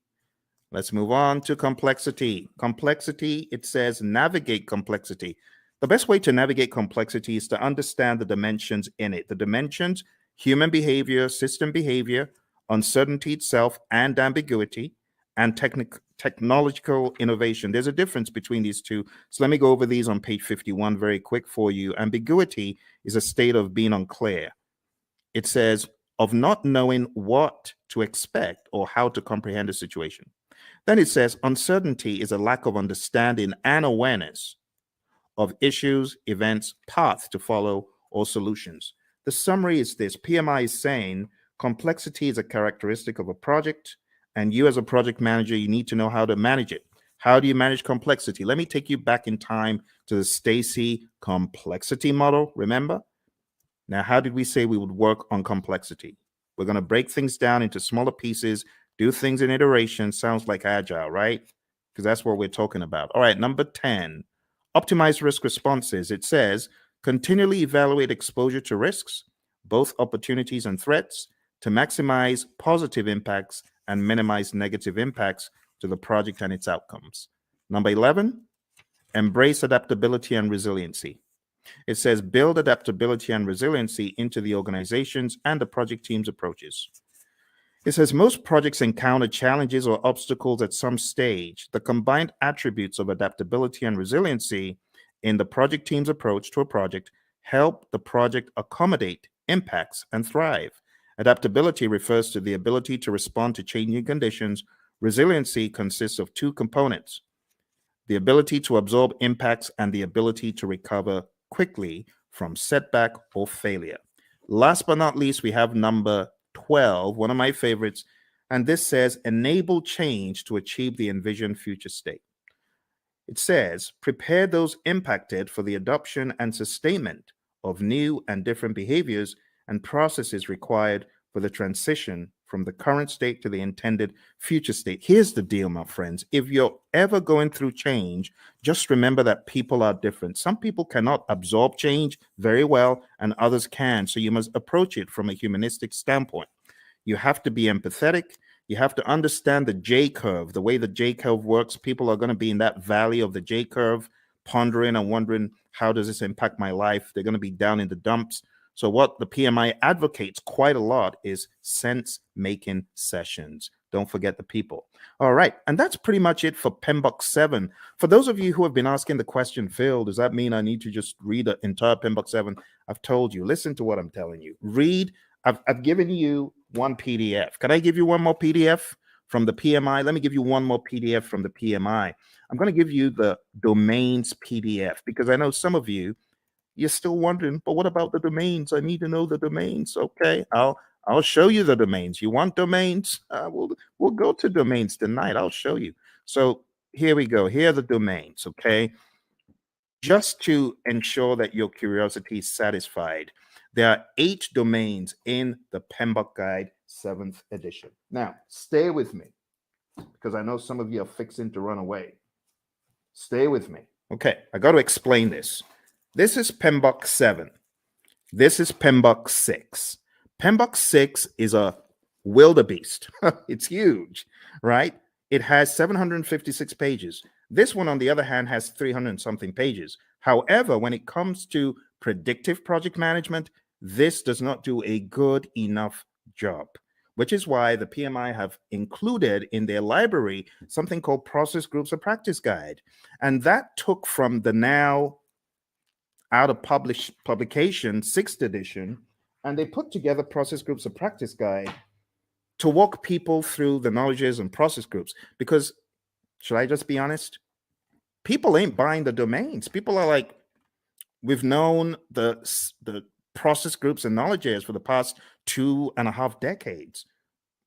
Let's move on to complexity. Complexity, it says navigate complexity. The best way to navigate complexity is to understand the dimensions in it. The dimensions, human behavior, system behavior, uncertainty itself, and ambiguity, and technological innovation. There's a difference between these two. So let me go over these on page 51 very quick for you. Ambiguity is a state of being unclear. It says of not knowing what to expect or how to comprehend a situation. Then it says uncertainty is a lack of understanding and awareness of issues, events, paths to follow, or solutions. The summary is this. PMI is saying complexity is a characteristic of a project, and you as a project manager, you need to know how to manage it. How do you manage complexity? Let me take you back in time to the Stacy complexity model, remember? Now, how did we say we would work on complexity? We're going to break things down into smaller pieces, do things in iteration. Sounds like agile, right? Because that's what we're talking about. All right, number 10, optimize risk responses. It says continually evaluate exposure to risks, both opportunities and threats, to maximize positive impacts and minimize negative impacts to the project and its outcomes. Number 11, embrace adaptability and resiliency. It says build adaptability and resiliency into the organizations and the project team's approaches. It says most projects encounter challenges or obstacles at some stage. The combined attributes of adaptability and resiliency in the project team's approach to a project help the project accommodate impacts and thrive. Adaptability refers to the ability to respond to changing conditions. Resiliency consists of 2 components: the ability to absorb impacts and the ability to recover quickly from setback or failure. Last but not least, we have number 12, one of my favorites, and this says enable change to achieve the envisioned future state. It says prepare those impacted for the adoption and sustainment of new and different behaviors and processes required for the transition from the current state to the intended future state. Here's the deal, my friends. If you're ever going through change, just remember that people are different. Some people cannot absorb change very well, and others can. So you must approach it from a humanistic standpoint. You have to be empathetic. You have to understand the J curve, the way the J curve works. People are going to be in that valley of the J curve, pondering and wondering, how does this impact my life? They're going to be down in the dumps. So what the PMI advocates quite a lot is sense-making sessions. Don't forget the people. All right, and that's pretty much it for PMBOK 7. For those of you who have been asking the question, Phil, does that mean I need to just read the entire PMBOK 7? I've told you, listen to what I'm telling you. Read, I've given you one PDF. Can I give you one more PDF from the PMI? Let me give you one more PDF from the PMI. I'm going to give you the domains PDF because I know some of you, you're still wondering, but what about the domains? I need to know the domains. Okay, I'll show you the domains. You want domains? We'll go to domains tonight. I'll show you. So here we go. Here are the domains. Okay, just to ensure that your curiosity is satisfied, there are 8 domains in the PMBOK Guide 7th edition. Now, stay with me because I know some of you are fixing to run away. Stay with me. Okay, I got to explain this. This is PMBOK 7. This is PMBOK 6. PMBOK 6 is a wildebeest. It's huge, right? It has 756 pages. This one, on the other hand, has 300 something pages. However, when it comes to predictive project management, this does not do a good enough job, which is why the PMI have included in their library something called Process Groups of Practice Guide. And that took from the now out of publication 6th edition, and they put together Process Groups of Practice Guide to walk people through the knowledges and process groups. Because, should I just be honest? People ain't buying the domains. People are like, we've known the process groups and knowledge areas for the past 2.5 decades.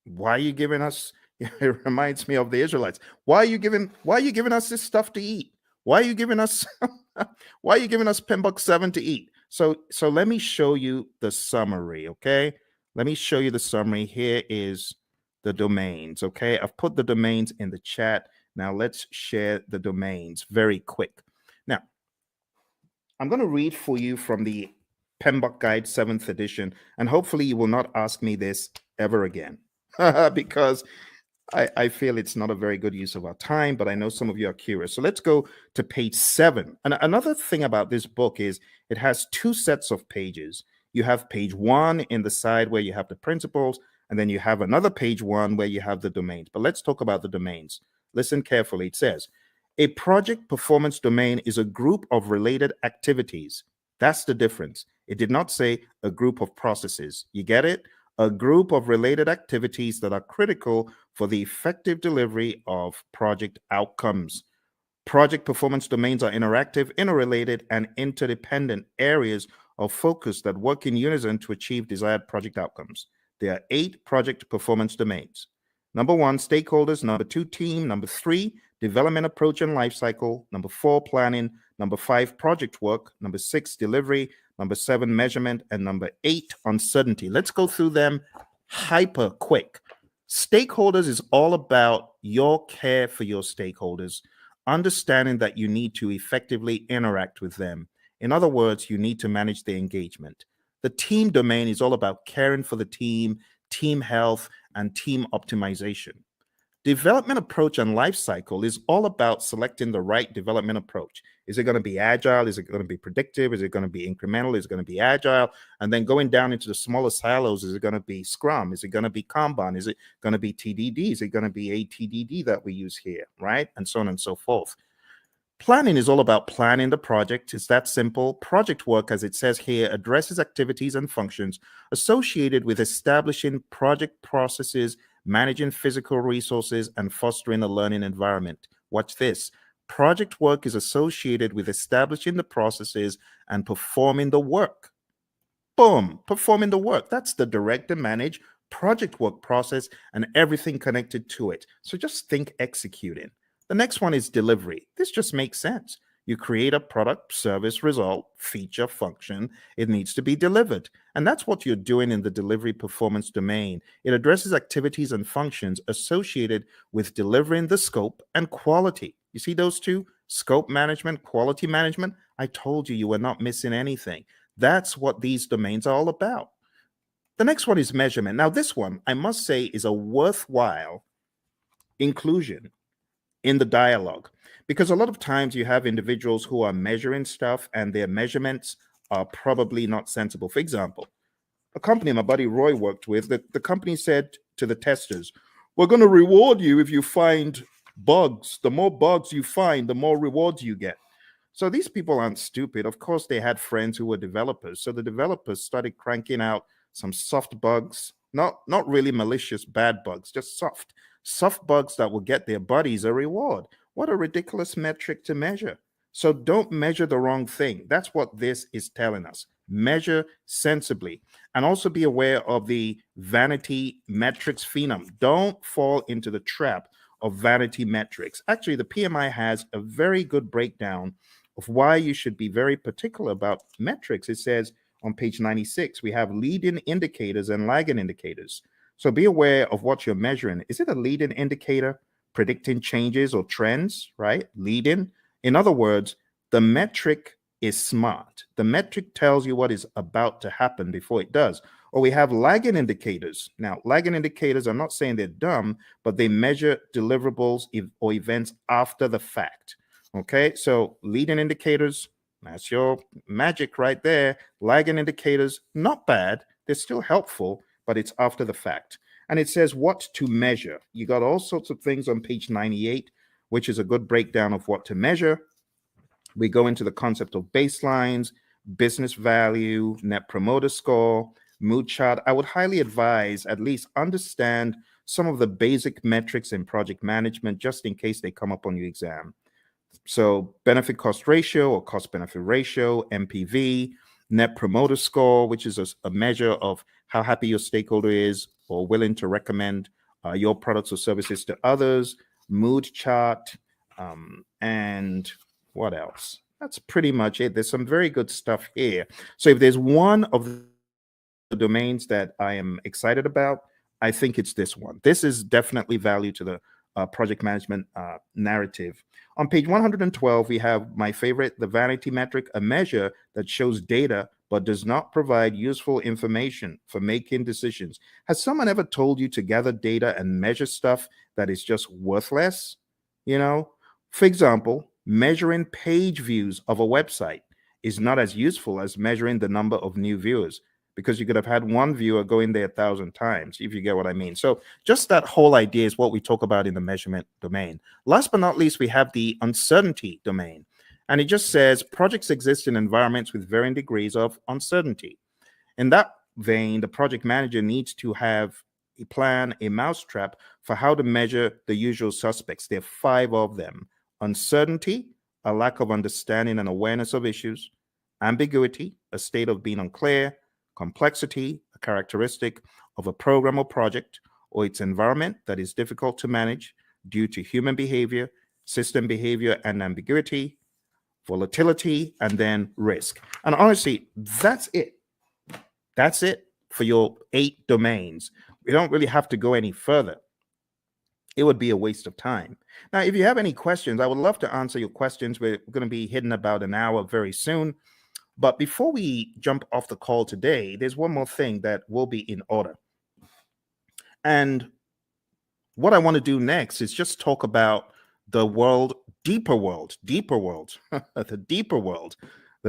Why are you giving us? It reminds me of the Israelites. Why are you giving us this stuff to eat? Why are you giving us why are you giving us PMBOK 7 to eat? So let me show you the summary, okay? Let me show you the summary. Here is the domains, okay? I've put the domains in the chat. Now let's share the domains very quick. Now, I'm going to read for you from the PMBOK Guide 7th edition, and hopefully you will not ask me this ever again because I feel it's not a very good use of our time, but I know some of you are curious. So let's go to page 7. And another thing about this book is it has 2 sets of pages. You have page 1 in the side where you have the principles, and then you have another page 1 where you have the domains. But let's talk about the domains. Listen carefully. It says, a project performance domain is a group of related activities. That's the difference. It did not say a group of processes. You get it? A group of related activities that are critical for the effective delivery of project outcomes. Project performance domains are interactive, interrelated, and interdependent areas of focus that work in unison to achieve desired project outcomes. There are 8 project performance domains. Number 1, stakeholders. Number 2, team. Number 3, development approach and lifecycle. Number 4, planning. Number 5, project work. Number 6, delivery. Number 7, measurement. And number 8, uncertainty. Let's go through them hyper quick. Stakeholders is all about your care for your stakeholders, understanding that you need to effectively interact with them. In other words, you need to manage their engagement. The team domain is all about caring for the team, team health, and team optimization. Development approach and life cycle is all about selecting the right development approach. Is it going to be agile? Is it going to be predictive? Is it going to be incremental? Is it going to be agile? And then going down into the smaller silos, is it going to be Scrum? Is it going to be Kanban? Is it going to be TDD? Is it going to be ATDD that we use here, right? And so on and so forth. Planning is all about planning the project. It's that simple. Project work, as it says here, addresses activities and functions associated with establishing project processes, managing physical resources, and fostering a learning environment. Watch this. Project work is associated with establishing the processes and performing the work. Boom, performing the work. That's the direct and manage project work process and everything connected to it. So just think executing. The next one is delivery. This just makes sense. You create a product, service, result, feature, function. It needs to be delivered. And that's what you're doing in the delivery performance domain. It addresses activities and functions associated with delivering the scope and quality. You see those two? Scope management, quality management. I told you you were not missing anything. That's what these domains are all about. The next one is measurement. Now, this one, I must say, is a worthwhile inclusion in the dialogue, because a lot of times you have individuals who are measuring stuff and their measurements are probably not sensible. For example, a company my buddy Roy worked with, the company said to the testers, we're going to reward you if you find bugs. The more bugs you find, the more rewards you get. So these people aren't stupid. Of course, they had friends who were developers. So the developers started cranking out some soft bugs, not really malicious bad bugs, just soft bugs that will get their buddies a reward. What a ridiculous metric to measure. So don't measure the wrong thing. That's what this is telling us. Measure sensibly, and also be aware of the vanity metrics phenom. Don't fall into the trap of vanity metrics. Actually, the PMI has a very good breakdown of why you should be very particular about metrics. It says on page 96, we have leading indicators and lagging indicators. So be aware of what you're measuring. Is it a leading indicator predicting changes or trends, right? Leading. In other words, the metric is smart. The metric tells you what is about to happen before it does. Or we have lagging indicators. Now, lagging indicators, I'm not saying they're dumb, but they measure deliverables or events after the fact. Okay, so leading indicators, that's your magic right there. Lagging indicators, not bad. They're still helpful, but it's after the fact. And it says what to measure. You got all sorts of things on page 98, which is a good breakdown of what to measure. We go into the concept of baselines, business value, net promoter score, mood chart. I would highly advise at least understand some of the basic metrics in project management, just in case they come up on your exam. So benefit cost ratio or cost benefit ratio, MPV, net promoter score, which is a measure of how happy your stakeholder is or willing to recommend your products or services to others, mood chart, and what else? That's pretty much it. There's some very good stuff here. So if there's one of the domains that I am excited about, I think it's this one. This is definitely value to the project management narrative. On page 112, we have my favorite, the vanity metric, a measure that shows data but does not provide useful information for making decisions. Has someone ever told you to gather data and measure stuff that is just worthless? You know, for example, measuring page views of a website is not as useful as measuring the number of new viewers, because you could have had one viewer go in there 1,000 times, if you get what I mean. So just that whole idea is what we talk about in the measurement domain. Last but not least, we have the uncertainty domain. And it just says projects exist in environments with varying degrees of uncertainty. In that vein, the project manager needs to have a plan, a mousetrap for how to measure the usual suspects. There are 5 of them: uncertainty, a lack of understanding and awareness of issues; ambiguity, a state of being unclear; complexity, a characteristic of a program or project or its environment that is difficult to manage due to human behavior, system behavior, and ambiguity; volatility; and then risk. And honestly, that's it. That's it for your 8 domains. We don't really have to go any further. It would be a waste of time. Now, if you have any questions, I would love to answer your questions. We're going to be hitting about an hour very soon. But before we jump off the call today, there's one more thing that will be in order. And what I want to do next is just talk about the deeper world, the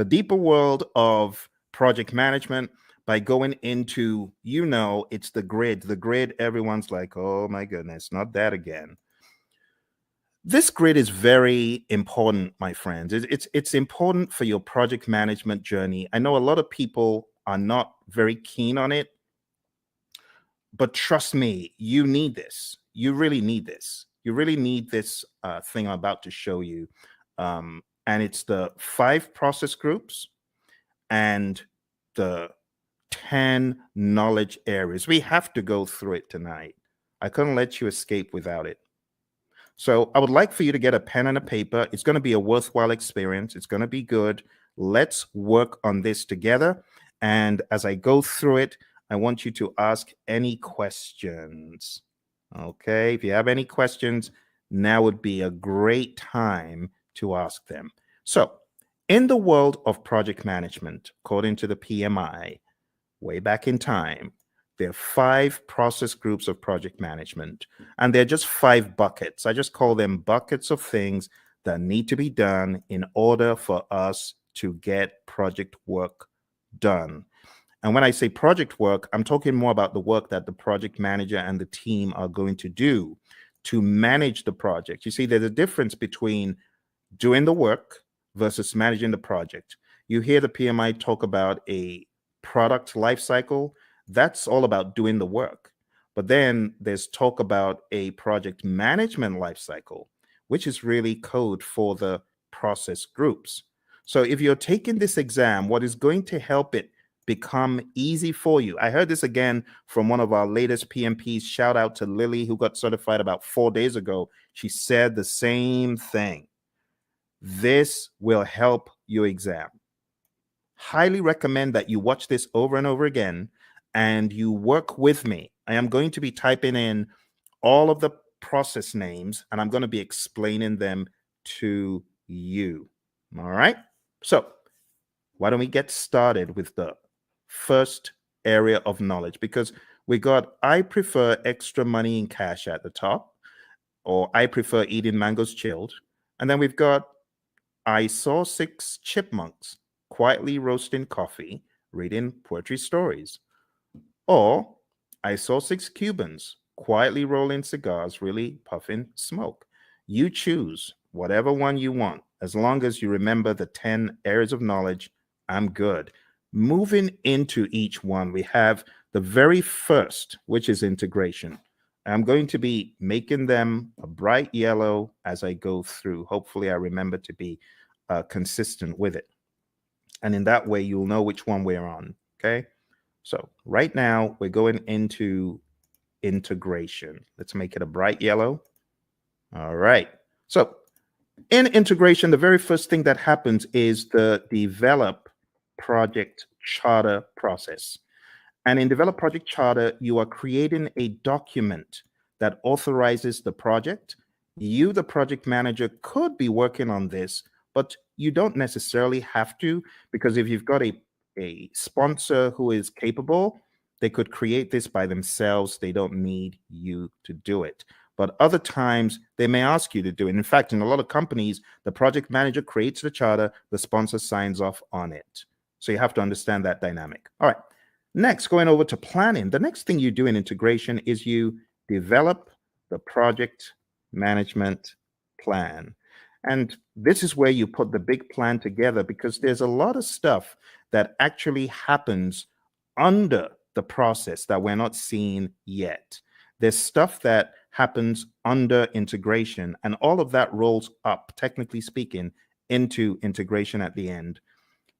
deeper world of project management, by going into, it's the grid. Everyone's like, oh my goodness, not that again. This grid is very important, my friends. It's important for your project management journey. I know a lot of people are not very keen on it, but trust me, you need this. You really need this. You really need this thing I'm about to show you. And it's the 5 process groups and the 10 knowledge areas. We have to go through it tonight. I couldn't let you escape without it. So I would like for you to get a pen and a paper. It's going to be a worthwhile experience. It's going to be good. Let's work on this together. And as I go through it, I want you to ask any questions. Okay, if you have any questions, now would be a great time to ask them. So in the world of project management, according to the PMI, way back in time, there are 5 process groups of project management, and they're just 5 buckets. I just call them buckets of things that need to be done in order for us to get project work done. And when I say project work, I'm talking more about the work that the project manager and the team are going to do to manage the project. You see, there's a difference between doing the work versus managing the project. You hear the PMI talk about a product life cycle. That's all about doing the work. But then there's talk about a project management life cycle, which is really code for the process groups. So if you're taking this exam, what is going to help it become easy for you? I heard this again from one of our latest PMPs. Shout out to Lily, who got certified about 4 days ago. She said the same thing. This will help your exam. Highly recommend that you watch this over and over again and you work with me. I am going to be typing in all of the process names and I'm going to be explaining them to you. All right. So why don't we get started with the first area of knowledge? Because we got, I prefer extra money in cash at the top, or I prefer eating mangoes chilled. And then we've got, I saw 6 chipmunks quietly roasting coffee, reading poetry stories. Or I saw 6 Cubans quietly rolling cigars, really puffing smoke. You choose whatever one you want. As long as you remember the 10 areas of knowledge, I'm good. Moving into each one, we have the very first, which is integration. I'm going to be making them a bright yellow as I go through. Hopefully I remember to be consistent with it. And in that way, you'll know which one we're on, okay? So right now, we're going into integration. Let's make it a bright yellow. All right. So in integration, the very first thing that happens is the develop project charter process. And in develop project charter, you are creating a document that authorizes the project. You, the project manager, could be working on this, but you don't necessarily have to, because if you've got a sponsor who is capable, they could create this by themselves. They don't need you to do it. But other times they may ask you to do it. In fact, in a lot of companies, the project manager creates the charter, the sponsor signs off on it. So you have to understand that dynamic. All right. Next, going over to planning. The next thing you do in integration is you develop the project management plan. And this is where you put the big plan together, because there's a lot of stuff that actually happens under the process that we're not seeing yet. There's stuff that happens under integration, and all of that rolls up, technically speaking, into integration at the end.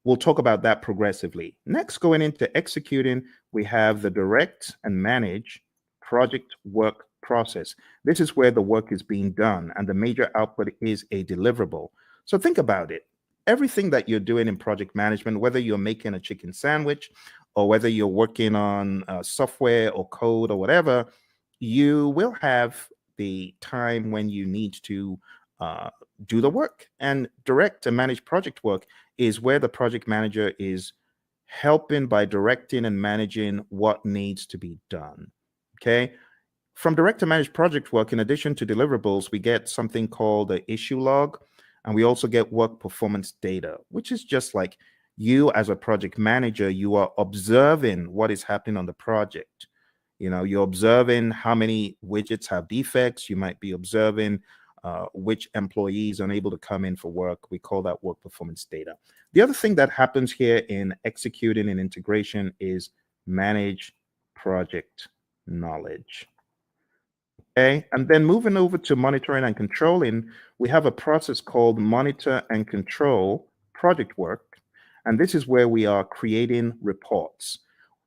We'll talk about that progressively. Next, going into executing, we have the direct and manage project work process. This is where the work is being done and the major output is a deliverable. So think about it. Everything that you're doing in project management, whether you're making a chicken sandwich or whether you're working on software or code or whatever, you will have the time when you need to do the work. And direct and manage project work is where the project manager is helping by directing and managing what needs to be done. Okay. From direct to manage project work, in addition to deliverables, we get something called the issue log, and we also get work performance data, which is just like you as a project manager, you are observing what is happening on the project. You know, you're observing how many widgets have defects. You might be observing which employees are unable to come in for work. We call that work performance data. The other thing that happens here in executing and integration is manage project knowledge. Okay, and then moving over to monitoring and controlling, we have a process called monitor and control project work. And this is where we are creating reports.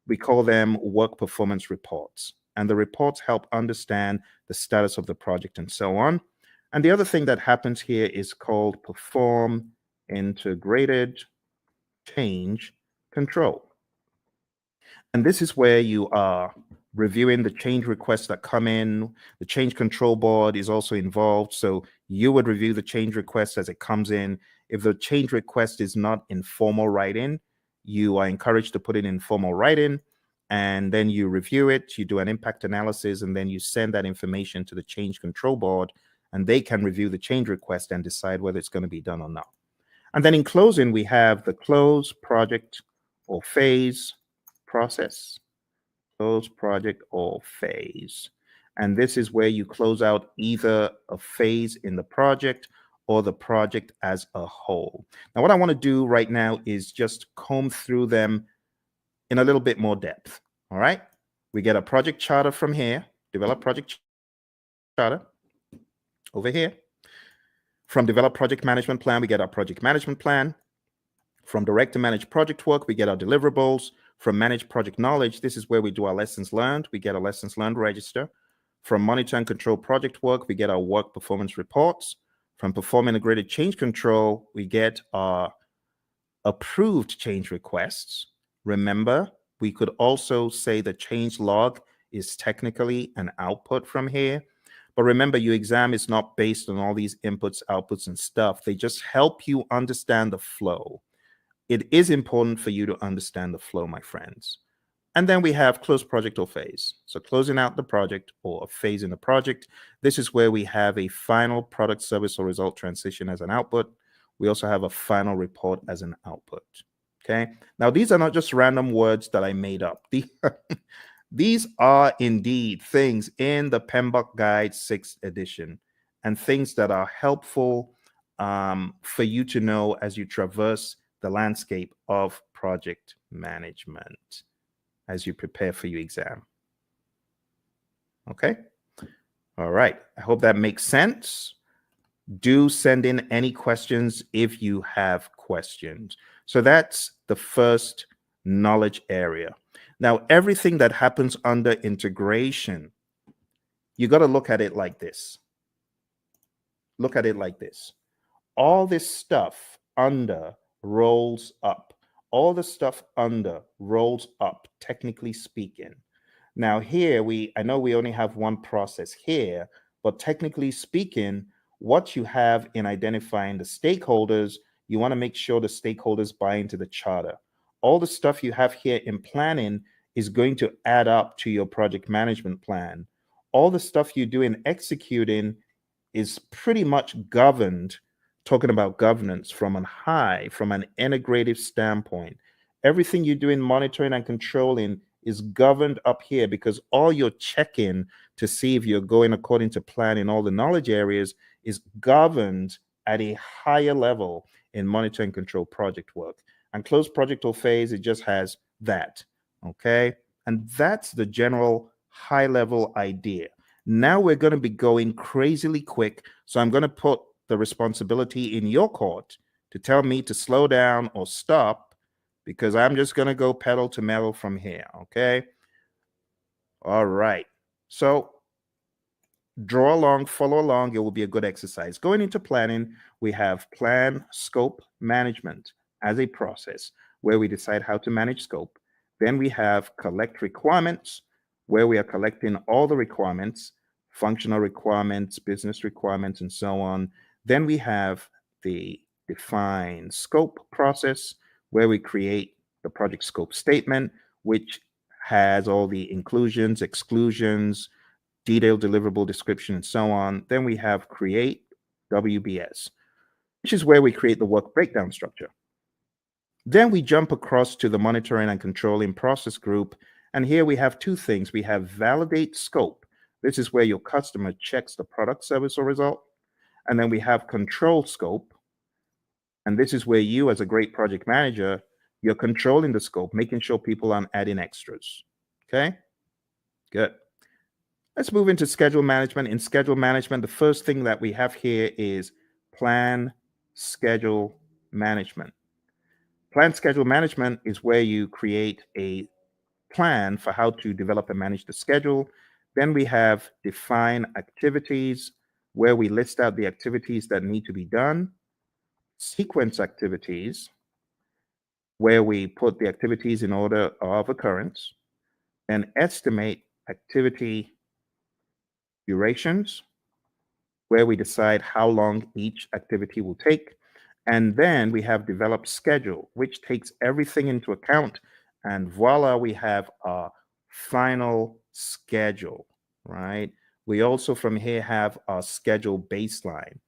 We call them work performance reports. And the reports help understand the status of the project and so on. And the other thing that happens here is called perform integrated change control. And this is where you are reviewing the change requests that come in. The change control board is also involved. So you would review the change request as it comes in. If the change request is not in formal writing, you are encouraged to put it in formal writing. And then you review it, you do an impact analysis, and then you send that information to the change control board, and they can review the change request and decide whether it's going to be done or not. And then in closing, we have the close project or phase process. Close project or phase. And this is where you close out either a phase in the project or the project as a whole. Now, what I want to do right now is just comb through them in a little bit more depth. All right. We get a project charter from here, develop project charter over here. From develop project management plan, we get our project management plan. From direct to manage project work, we get our deliverables. From manage project knowledge, this is where we do our lessons learned. We get a lessons learned register. From monitor and control project work, we get our work performance reports. From perform integrated change control, we get our approved change requests. Remember, we could also say the change log is technically an output from here. But remember, your exam is not based on all these inputs, outputs, and stuff. They just help you understand the flow. It is important for you to understand the flow, my friends. And then we have close project or phase. So closing out the project or a phase in the project. This is where we have a final product, service, or result transition as an output. We also have a final report as an output. Okay. Now, these are not just random words that I made up. These are indeed things in the PMBOK Guide 6th edition and things that are helpful for you to know as you traverse the landscape of project management as you prepare for your exam. Okay. All right. I hope that makes sense. Do send in any questions if you have questions. So that's the first knowledge area. Now, everything that happens under integration, you got to look at it like this. Look at it like this. All this stuff under rolls up. All the stuff under rolls up, technically speaking. Now here, I know we only have one process here, but technically speaking, what you have in identifying the stakeholders, you want to make sure the stakeholders buy into the charter. All the stuff you have here in planning is going to add up to your project management plan. All the stuff you do in executing is pretty much governed, talking about governance from an integrative standpoint. Everything you do in monitoring and controlling is governed up here because all you're checking to see if you're going according to plan in all the knowledge areas is governed at a higher level in monitor and control project work. And close project or phase, it just has that, okay? And that's the general high level idea. Now we're going to be going crazily quick, so I'm going to put the responsibility in your court to tell me to slow down or stop because I'm just going to go pedal to metal from here, okay? All right. So draw along, follow along. It will be a good exercise. Going into planning, we have plan, scope, management as a process where we decide how to manage scope. Then we have collect requirements, where we are collecting all the requirements, functional requirements, business requirements, and so on. Then we have the define scope process, where we create the project scope statement, which has all the inclusions, exclusions, detailed deliverable description, and so on. Then we have create WBS, which is where we create the work breakdown structure. Then we jump across to the monitoring and controlling process group. And here we have two things. We have validate scope. This is where your customer checks the product, service, or result. And then we have control scope. And this is where you, as a great project manager, you're controlling the scope, making sure people aren't adding extras. Okay, good. Let's move into schedule management. In schedule management, the first thing that we have here is plan schedule management. Plan schedule management is where you create a plan for how to develop and manage the schedule. Then we have define activities, where we list out the activities that need to be done. Sequence activities, where we put the activities in order of occurrence. And estimate activity durations, where we decide how long each activity will take. And then we have develop schedule, which takes everything into account. And voila, we have our final schedule, right? We also from here have our schedule baseline.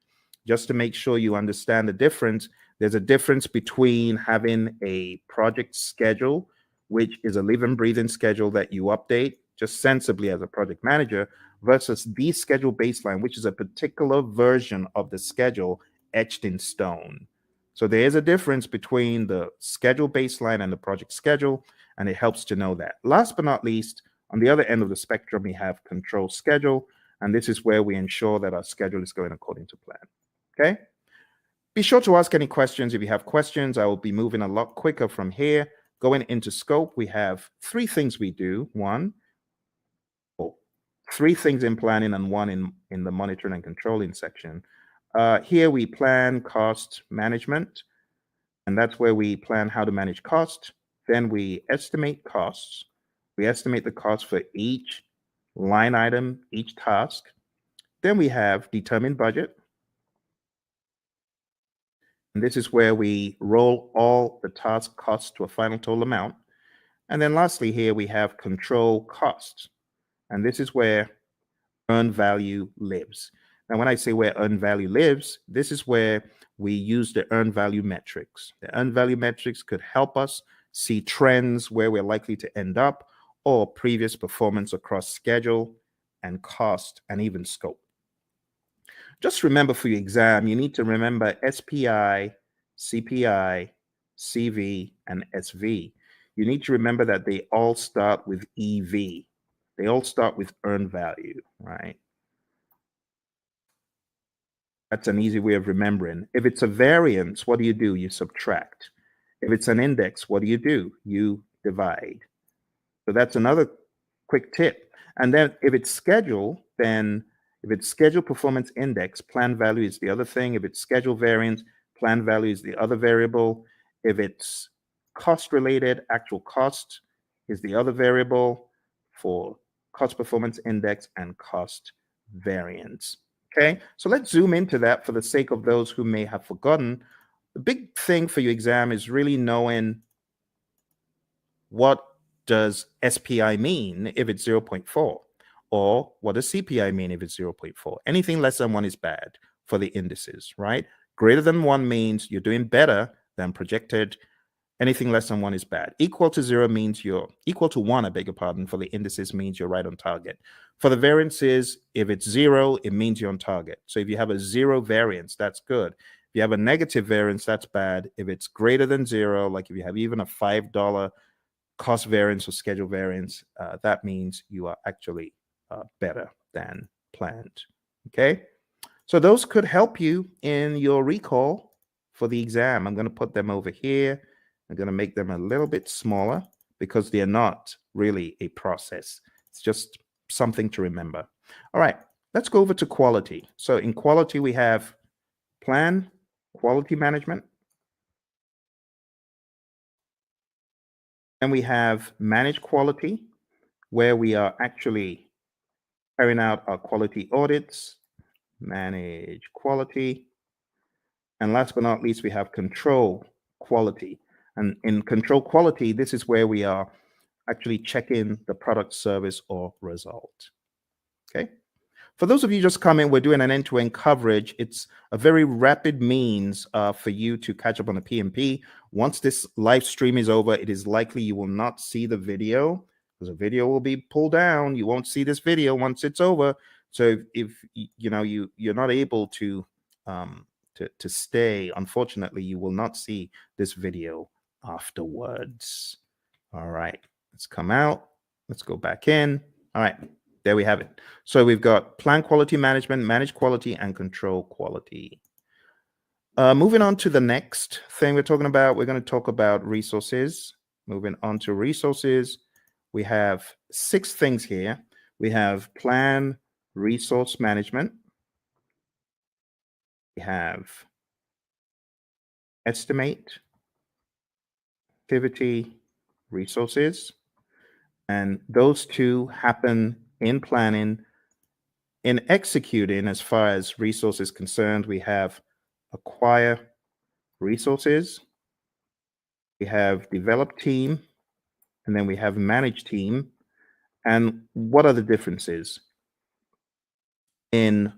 Just to make sure you understand the difference, There's a difference between having a project schedule, which is a living, breathing schedule that you update just sensibly as a project manager, versus the schedule baseline, which is a particular version of the schedule etched in stone. So there is a difference between the schedule baseline and the project schedule, and it helps to know that. Last but not least, on the other end of the spectrum, we have control schedule, and this is where we ensure that our schedule is going according to plan. Okay? Be sure to ask any questions. If you have questions, I will be moving a lot quicker from here. Going into scope, we have three things we do. Three things in planning and one in the monitoring and controlling section. Here we plan cost management, and that's where we plan how to manage cost. Then we estimate costs. We estimate the cost for each line item, each task. Then we have determine budget. And this is where we roll all the task costs to a final total amount. And then lastly, here we have control costs. And this is where earned value lives. Now, when I say where earned value lives, this is where we use the earned value metrics. The earned value metrics could help us see trends where we're likely to end up, or previous performance across schedule and cost and even scope. Just remember for your exam, you need to remember SPI, CPI, CV, and SV. You need to remember that they all start with EV. They all start with earned value, right? That's an easy way of remembering. If it's a variance, what do? You subtract. If it's an index, what do? You divide. So that's another quick tip. And then if it's schedule, then if it's schedule performance index, plan value is the other thing. If it's schedule variance, plan value is the other variable. If it's cost related, actual cost is the other variable for cost performance index and cost variance. Okay, so let's zoom into that for the sake of those who may have forgotten. The big thing for your exam is really knowing what does SPI mean if it's 0.4, or what does CPI mean if it's 0.4. Anything less than 1 is bad for the indices, right? Greater than 1 means you're doing better than projected. Anything less than 1 is bad. Equal to 0 means you're equal to 1, I beg your pardon, for the indices means you're right on target. For the variances, if it's 0, it means you're on target. So if you have a 0 variance, that's good. If you have a negative variance, that's bad. If it's greater than 0, like if you have even a $5 cost variance or schedule variance, that means you are actually better than planned. Okay, so those could help you in your recall for the exam. I'm going to put them over here. I'm going to make them a little bit smaller because they're not really a process. It's just something to remember. All right, let's go over to quality. So in quality, we have plan, quality management, and we have manage quality, where we are actually carrying out our quality audits, manage quality. And last but not least, we have control quality. And in control quality, this is where we are actually checking the product, service, or result. Okay. For those of you just coming, we're doing an end-to-end coverage. It's a very rapid means for you to catch up on the PMP. Once this live stream is over, it is likely you will not see the video because the video will be pulled down. You won't see this video once it's over. So if you know you're not able to stay, unfortunately, you will not see this video afterwards. All right, let's come out. Let's go back in. All right, there we have it. So we've got plan quality management, manage quality, and control quality. Moving on to the next thing we're talking about, we're going to talk about resources. Moving on to resources, we have 6 things here. We have plan resource management. We have estimate, activity, resources, and those two happen in planning. In executing, as far as resources concerned, we have acquire resources, we have develop team, and then we have manage team. And what are the differences? In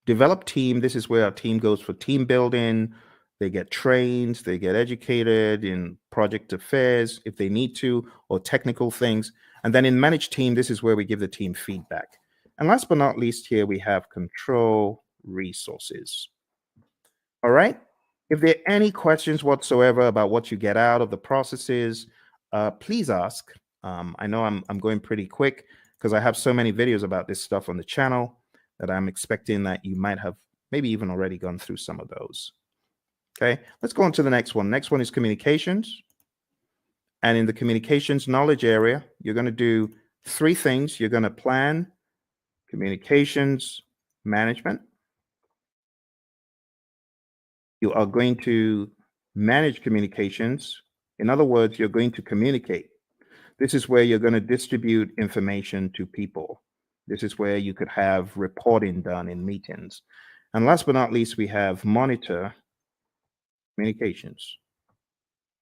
develop team, this is where our team goes for team building, They get trained, they get educated in project affairs if they need to, or technical things. And then in managed team, this is where we give the team feedback. And last but not least, here we have control resources. All right. If there are any questions whatsoever about what you get out of the processes, please ask. I know I'm going pretty quick because I have so many videos about this stuff on the channel that I'm expecting that you might have maybe even already gone through some of those. Okay, let's go on to the next one. Next one is communications. And in the communications knowledge area, you're going to do three things. You're going to plan communications management. You are going to manage communications. In other words, you're going to communicate. This is where you're going to distribute information to people. This is where you could have reporting done in meetings. And last but not least, we have monitor communications.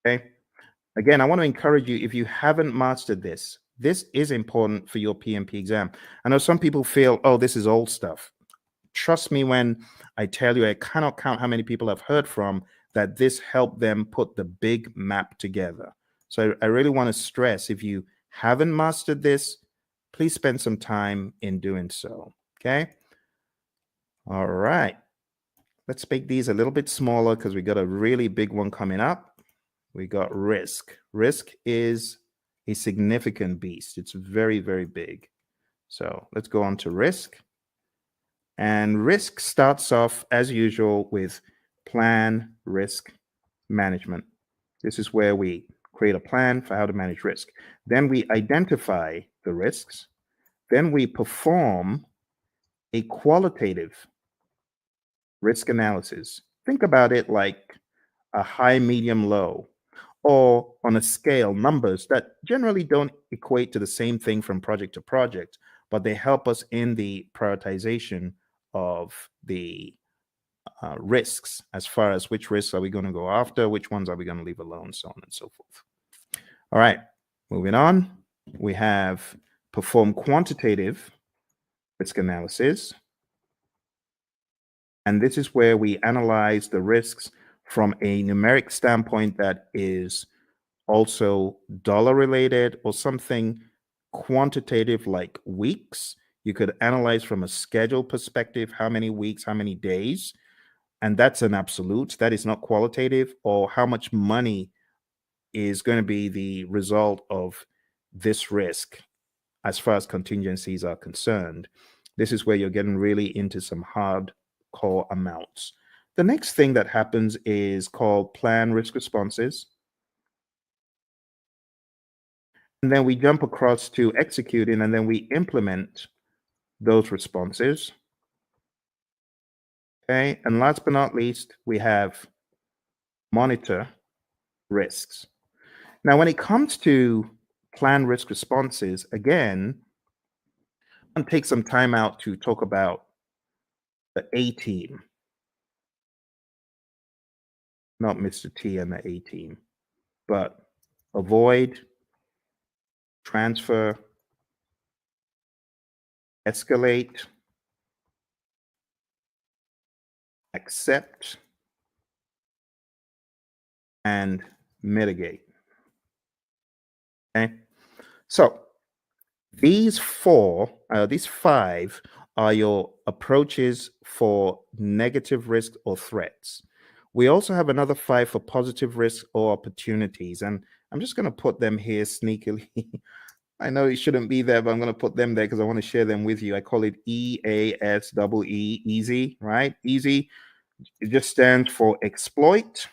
Okay. Again, I want to encourage you, if you haven't mastered this, this is important for your PMP exam. I know some people feel, oh, this is old stuff. Trust me when I tell you, I cannot count how many people I've heard from that this helped them put the big map together. So I really want to stress, if you haven't mastered this, please spend some time in doing so. Okay. All right. Let's make these a little bit smaller because we got a really big one coming up. We got risk. Risk is a significant beast. It's very, very big. So let's go on to risk. And risk starts off, as usual, with plan risk management. This is where we create a plan for how to manage risk. Then we identify the risks. Then we perform a qualitative risk analysis. Think about it like a high, medium, low, or on a scale, numbers that generally don't equate to the same thing from project to project, but they help us in the prioritization of the risks, as far as which risks are we going to go after, which ones are we going to leave alone, so on and so forth. All right, moving on. We have perform quantitative risk analysis. And this is where we analyze the risks from a numeric standpoint that is also dollar related or something quantitative like weeks. You could analyze from a schedule perspective, how many weeks, how many days, and that's an absolute. That is not qualitative. Or how much money is going to be the result of this risk as far as contingencies are concerned. This is where you're getting really into some hardcore amounts. The next thing that happens is called plan risk responses. And then we jump across to executing, and then we implement those responses. Okay, and last but not least, we have monitor risks. Now, when it comes to plan risk responses, again, I'm going to take some time out to talk about the A team, not Mr. T and the A team, but avoid, transfer, escalate, accept, and mitigate. Okay, so these five are your approaches for negative risk or threats. We also have another 5 for positive risk or opportunities, and I'm just going to put them here sneakily. I know it shouldn't be there, but I'm going to put them there because I want to share them with you. I call it EASEE, easy, right? Easy. It just stands for exploit,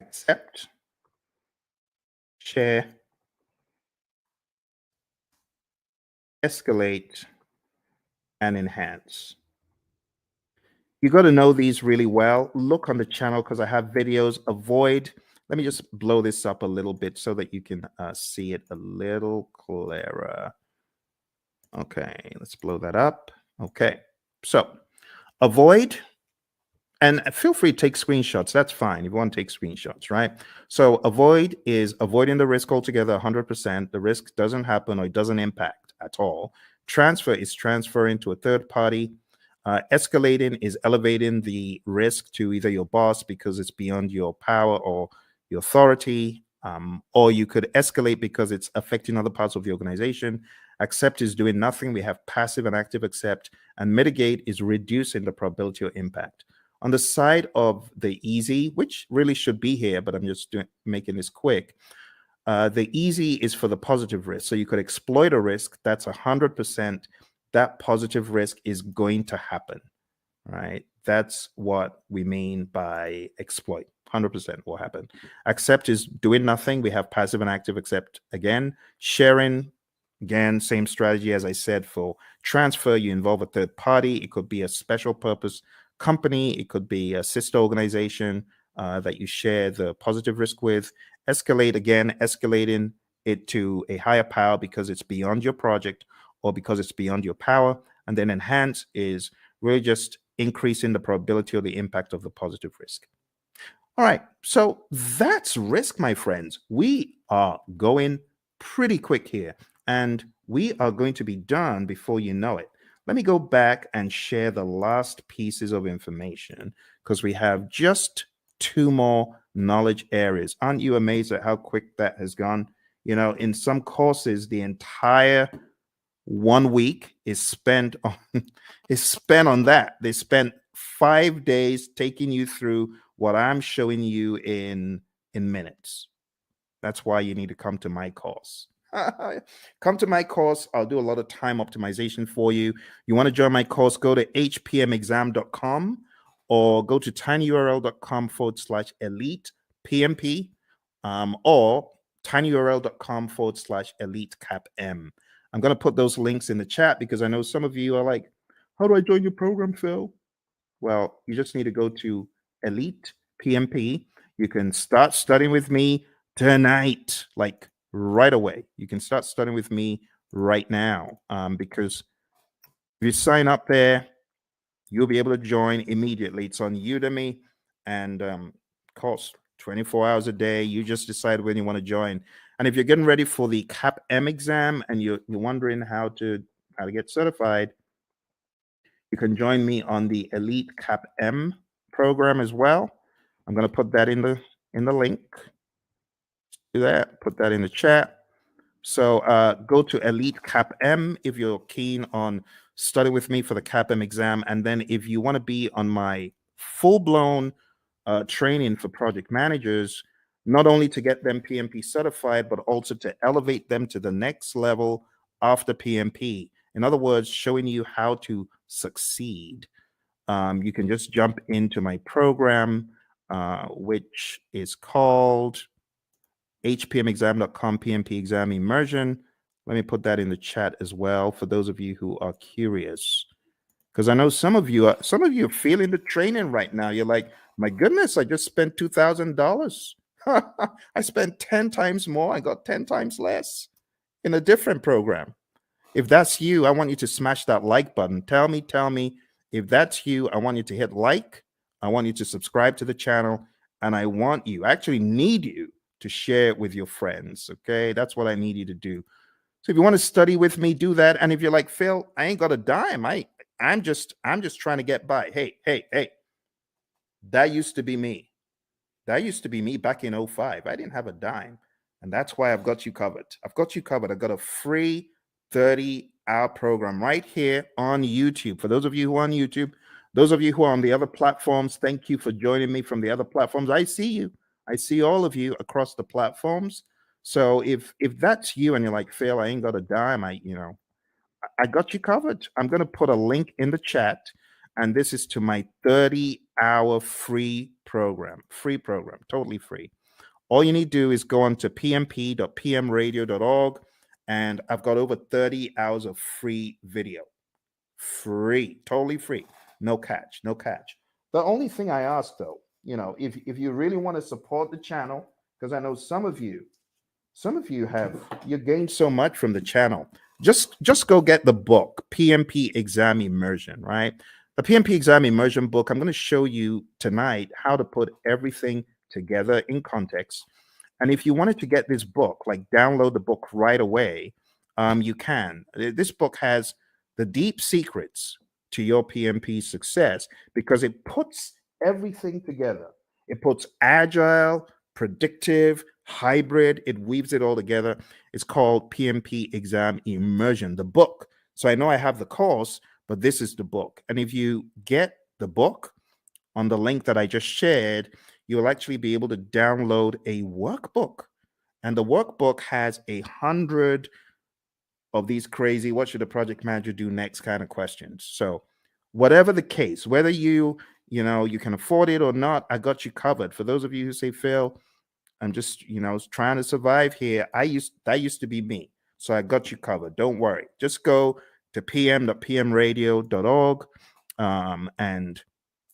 accept, share, escalate, and enhance. You got to know these really well. Look on the channel because I have videos. Avoid. Let me just blow this up a little bit so that you can see it a little clearer. Okay, let's blow that up. Okay, so avoid, and feel free to take screenshots. That's fine if you want to take screenshots, right? So avoid is avoiding the risk altogether, 100%. The risk doesn't happen or it doesn't impact at all. Transfer is transferring to a third party. Escalating is elevating the risk to either your boss because it's beyond your power or your authority, or you could escalate because it's affecting other parts of the organization. Accept is doing nothing. We have passive and active accept, and mitigate is reducing the probability or impact. On the side of the easy, which really should be here, but I'm just making this quick. The easy is for the positive risk. So you could exploit a risk that's 100%. That positive risk is going to happen, right? That's what we mean by exploit. 100% will happen. Accept is doing nothing. We have passive and active accept again. Sharing, again, same strategy as I said for transfer. You involve a third party. It could be a special purpose company. It could be a sister organization that you share the positive risk with. Escalate, again, escalating it to a higher power because it's beyond your project or because it's beyond your power. And then enhance is really just increasing the probability or the impact of the positive risk. All right, so that's risk, my friends. We are going pretty quick here, and we are going to be done before you know it. Let me go back and share the last pieces of information because we have just 2 more knowledge areas. Aren't you amazed at how quick that has gone? You know, in some courses, the entire 1 week is spent on that. They spent 5 days taking you through what I'm showing you in minutes. That's why you need to come to my course. Come to my course. I'll do a lot of time optimization for you. You want to join my course, go to hpmexam.com or go to tinyurl.com/elite PMP or tinyurl.com/elite CAPM. I'm going to put those links in the chat because I know some of you are like, how do I join your program, Phil? Well, you just need to go to Elite PMP. You can start studying with me tonight, like right away. You can start studying with me right now because if you sign up there, you'll be able to join immediately. It's on Udemy and costs 24 hours a day. You just decide when you want to join. And if you're getting ready for the CAPM exam and you're wondering how to get certified, you can join me on the Elite CAPM program as well. I'm going to put that in the link. Do that. Put that in the chat. So go to Elite CAPM if you're keen on studying with me for the CAPM exam. And then if you want to be on my full-blown training for project managers, not only to get them PMP certified, but also to elevate them to the next level after PMP. In other words, showing you how to succeed. You can just jump into my program, which is called hpmexam.com PMP exam immersion. Let me put that in the chat as well for those of you who are curious, because I know some of you are feeling the training right now. You're like, my goodness, I just spent $2,000. I spent 10 times more. I got 10 times less in a different program. If that's you, I want you to smash that like button. Tell me if that's you. I want you to hit like. I want you to subscribe to the channel, and I actually need you to share it with your friends. Okay, that's what I need you to do. So if you want to study with me, do that. And if you're like, Phil, I ain't got a dime. I'm just trying to get by. Hey, that used to be me. That used to be me back in 05. I didn't have a dime. And that's why I've got you covered. I've got a free 30-hour program right here on YouTube. For those of you who are on YouTube, those of you who are on the other platforms, thank you for joining me from the other platforms. I see you. I see all of you across the platforms. So if that's you and you're like, Phil, I ain't got a dime, I got you covered. I'm going to put a link in the chat, and this is to my 30-hour free program, totally free. All you need to do is go on to pmp.pmradio.org, and I've got over 30 hours of free video. Free, totally free. No catch. The only thing I ask, though, if you really want to support the channel, because I know some of you you gained so much from the channel. Just go get the book, PMP Exam Immersion, right? The PMP Exam Immersion book, I'm going to show you tonight how to put everything together in context. And if you wanted to get this book, like download the book right away, you can. This book has the deep secrets to your PMP success because it puts everything together. It puts agile, predictive, hybrid, it weaves it all together. It's called PMP Exam Immersion, the book. So I know I have the course, but this is the book. And if you get the book on the link that I just shared, you'll actually be able to download a workbook. And the workbook has 100 of these crazy, what should a project manager do next kind of questions. So whatever the case, whether you can afford it or not, I got you covered. For those of you who say, Phil, I'm just, trying to survive here. That used to be me. So I got you covered. Don't worry. Just go to pm.pmradio.org, and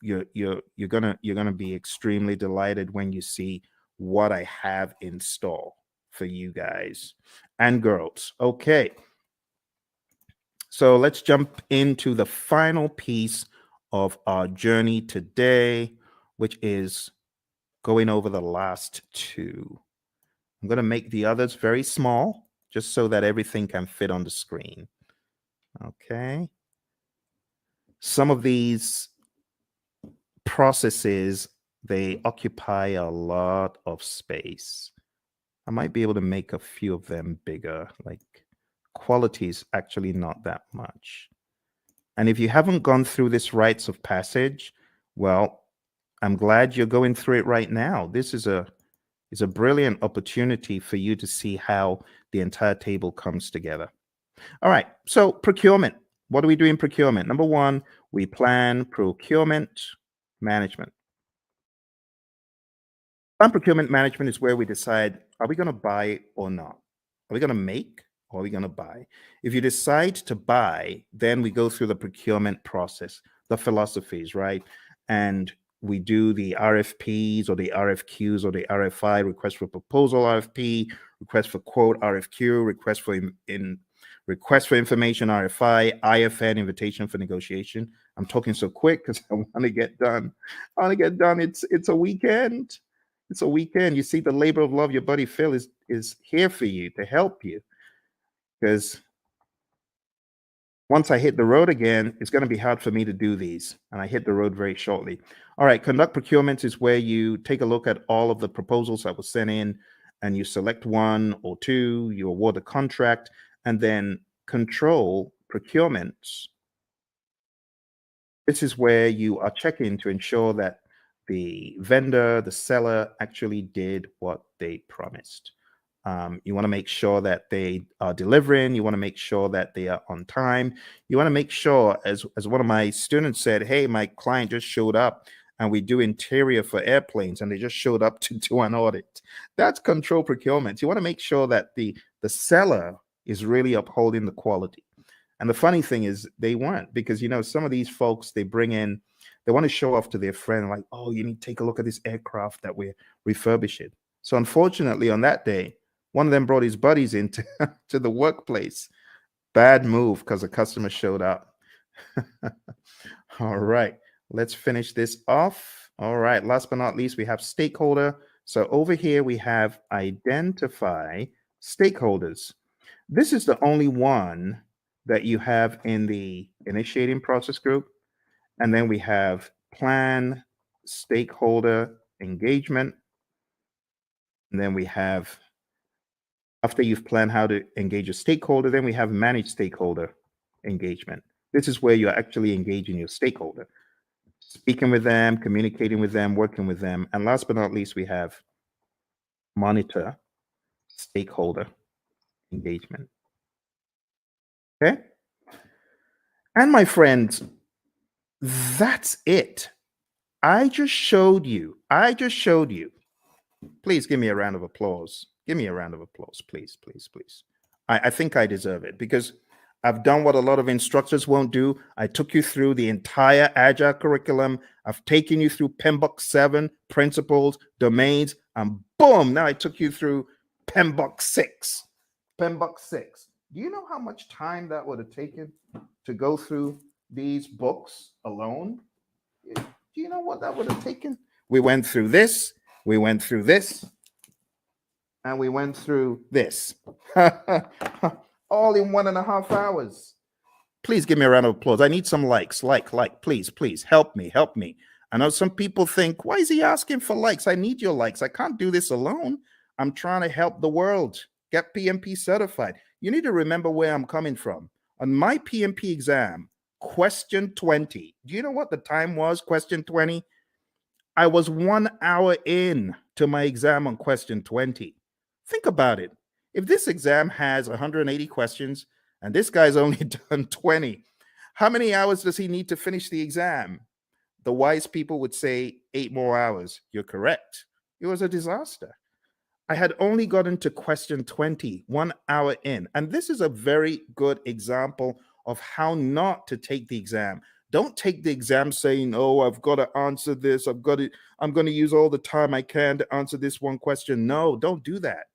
you're gonna be extremely delighted when you see what I have in store for you guys and girls. Okay. So let's jump into the final piece of our journey today, which is going over the last two. I'm going to make the others very small, just so that everything can fit on the screen. Okay. Some of these processes, they occupy a lot of space. I might be able to make a few of them bigger, like quality is actually not that much. And if you haven't gone through this rites of passage, well, I'm glad you're going through it right now. This is a brilliant opportunity for you to see how the entire table comes together. All right, so procurement. What do we do in procurement? Number one, we plan procurement management. Plan procurement management is where we decide, are we going to buy or not? Are we going to make or are we going to buy? If you decide to buy, then we go through the procurement process, the philosophies, right? And we do the RFPs or the RFQs or the RFI, request for proposal RFP, request for quote RFQ, request for information RFI, IFN, invitation for negotiation. I'm talking so quick because I want to get done. I want to get done. It's a weekend. It's a weekend. You see, the labor of love, your buddy Phil is here for you to help you. Because once I hit the road again, it's going to be hard for me to do these. And I hit the road very shortly. All right, conduct procurements is where you take a look at all of the proposals that were sent in and you select one or two, you award a contract, and then control procurements. This is where you are checking to ensure that the vendor, the seller actually did what they promised. You want to make sure that they are delivering. You want to make sure that they are on time. You want to make sure, as one of my students said, hey, my client just showed up and we do interior for airplanes and they just showed up to do an audit. That's control procurement. You want to make sure that the seller is really upholding the quality. And the funny thing is they weren't, because, some of these folks, they bring in, they want to show off to their friend, like, oh, you need to take a look at this aircraft that we're refurbishing. So unfortunately, on that day, one of them brought his buddies into to the workplace. Bad move because the customer showed up. All right, let's finish this off. All right, last but not least, we have stakeholder. So over here, we have identify stakeholders. This is the only one that you have in the initiating process group. And then we have plan stakeholder engagement. And then we have, after you've planned how to engage a stakeholder, then we have manage stakeholder engagement. This is where you're actually engaging your stakeholder, speaking with them, communicating with them, working with them. And last but not least, we have monitor stakeholder engagement. Okay. And my friends, that's it. I just showed you. Please give me a round of applause. Give me a round of applause, please, please, please. I think I deserve it because I've done what a lot of instructors won't do. I took you through the entire Agile curriculum. I've taken you through PMBOK 7, principles, domains, and boom, now I took you through PMBOK 6. PMBOK 6. Do you know how much time that would have taken to go through these books alone? Do you know what that would have taken? We went through this, we went through this, and we went through this. All in 1.5 hours. Please give me a round of applause. I need some likes. Like, please, please help me, help me. I know some people think, why is he asking for likes? I need your likes. I can't do this alone. I'm trying to help the world get PMP certified. You need to remember where I'm coming from. On my PMP exam, question 20, do you know what the time was? Question 20? I was 1 hour in to my exam on question 20. Think about it. If this exam has 180 questions and this guy's only done 20, how many hours does he need to finish the exam? The wise people would say 8 more hours. You're correct. It was a disaster. I had only gotten to question 20, 1 hour in. And this is a very good example of how not to take the exam. Don't take the exam saying, oh, I've got to answer this. I'm going to use all the time I can to answer this one question. No, don't do that.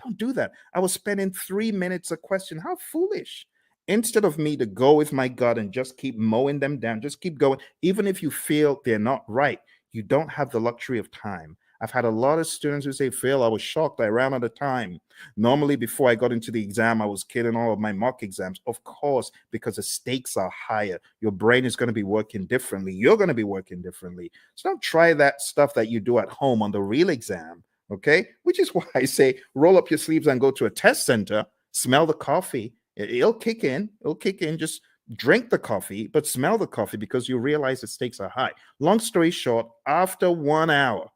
Don't do that. I was spending 3 minutes a question. How foolish. Instead of me to go with my gut and just keep mowing them down, just keep going. Even if you feel they're not right, you don't have the luxury of time. I've had a lot of students who say, Phil, I was shocked. I ran out of time. Normally, before I got into the exam, I was killing all of my mock exams. Of course, because the stakes are higher. Your brain is going to be working differently. You're going to be working differently. So don't try that stuff that you do at home on the real exam, okay? Which is why I say roll up your sleeves and go to a test center, smell the coffee. It'll kick in. It'll kick in. Just drink the coffee, but smell the coffee because you realize the stakes are high. Long story short, after 1 hour,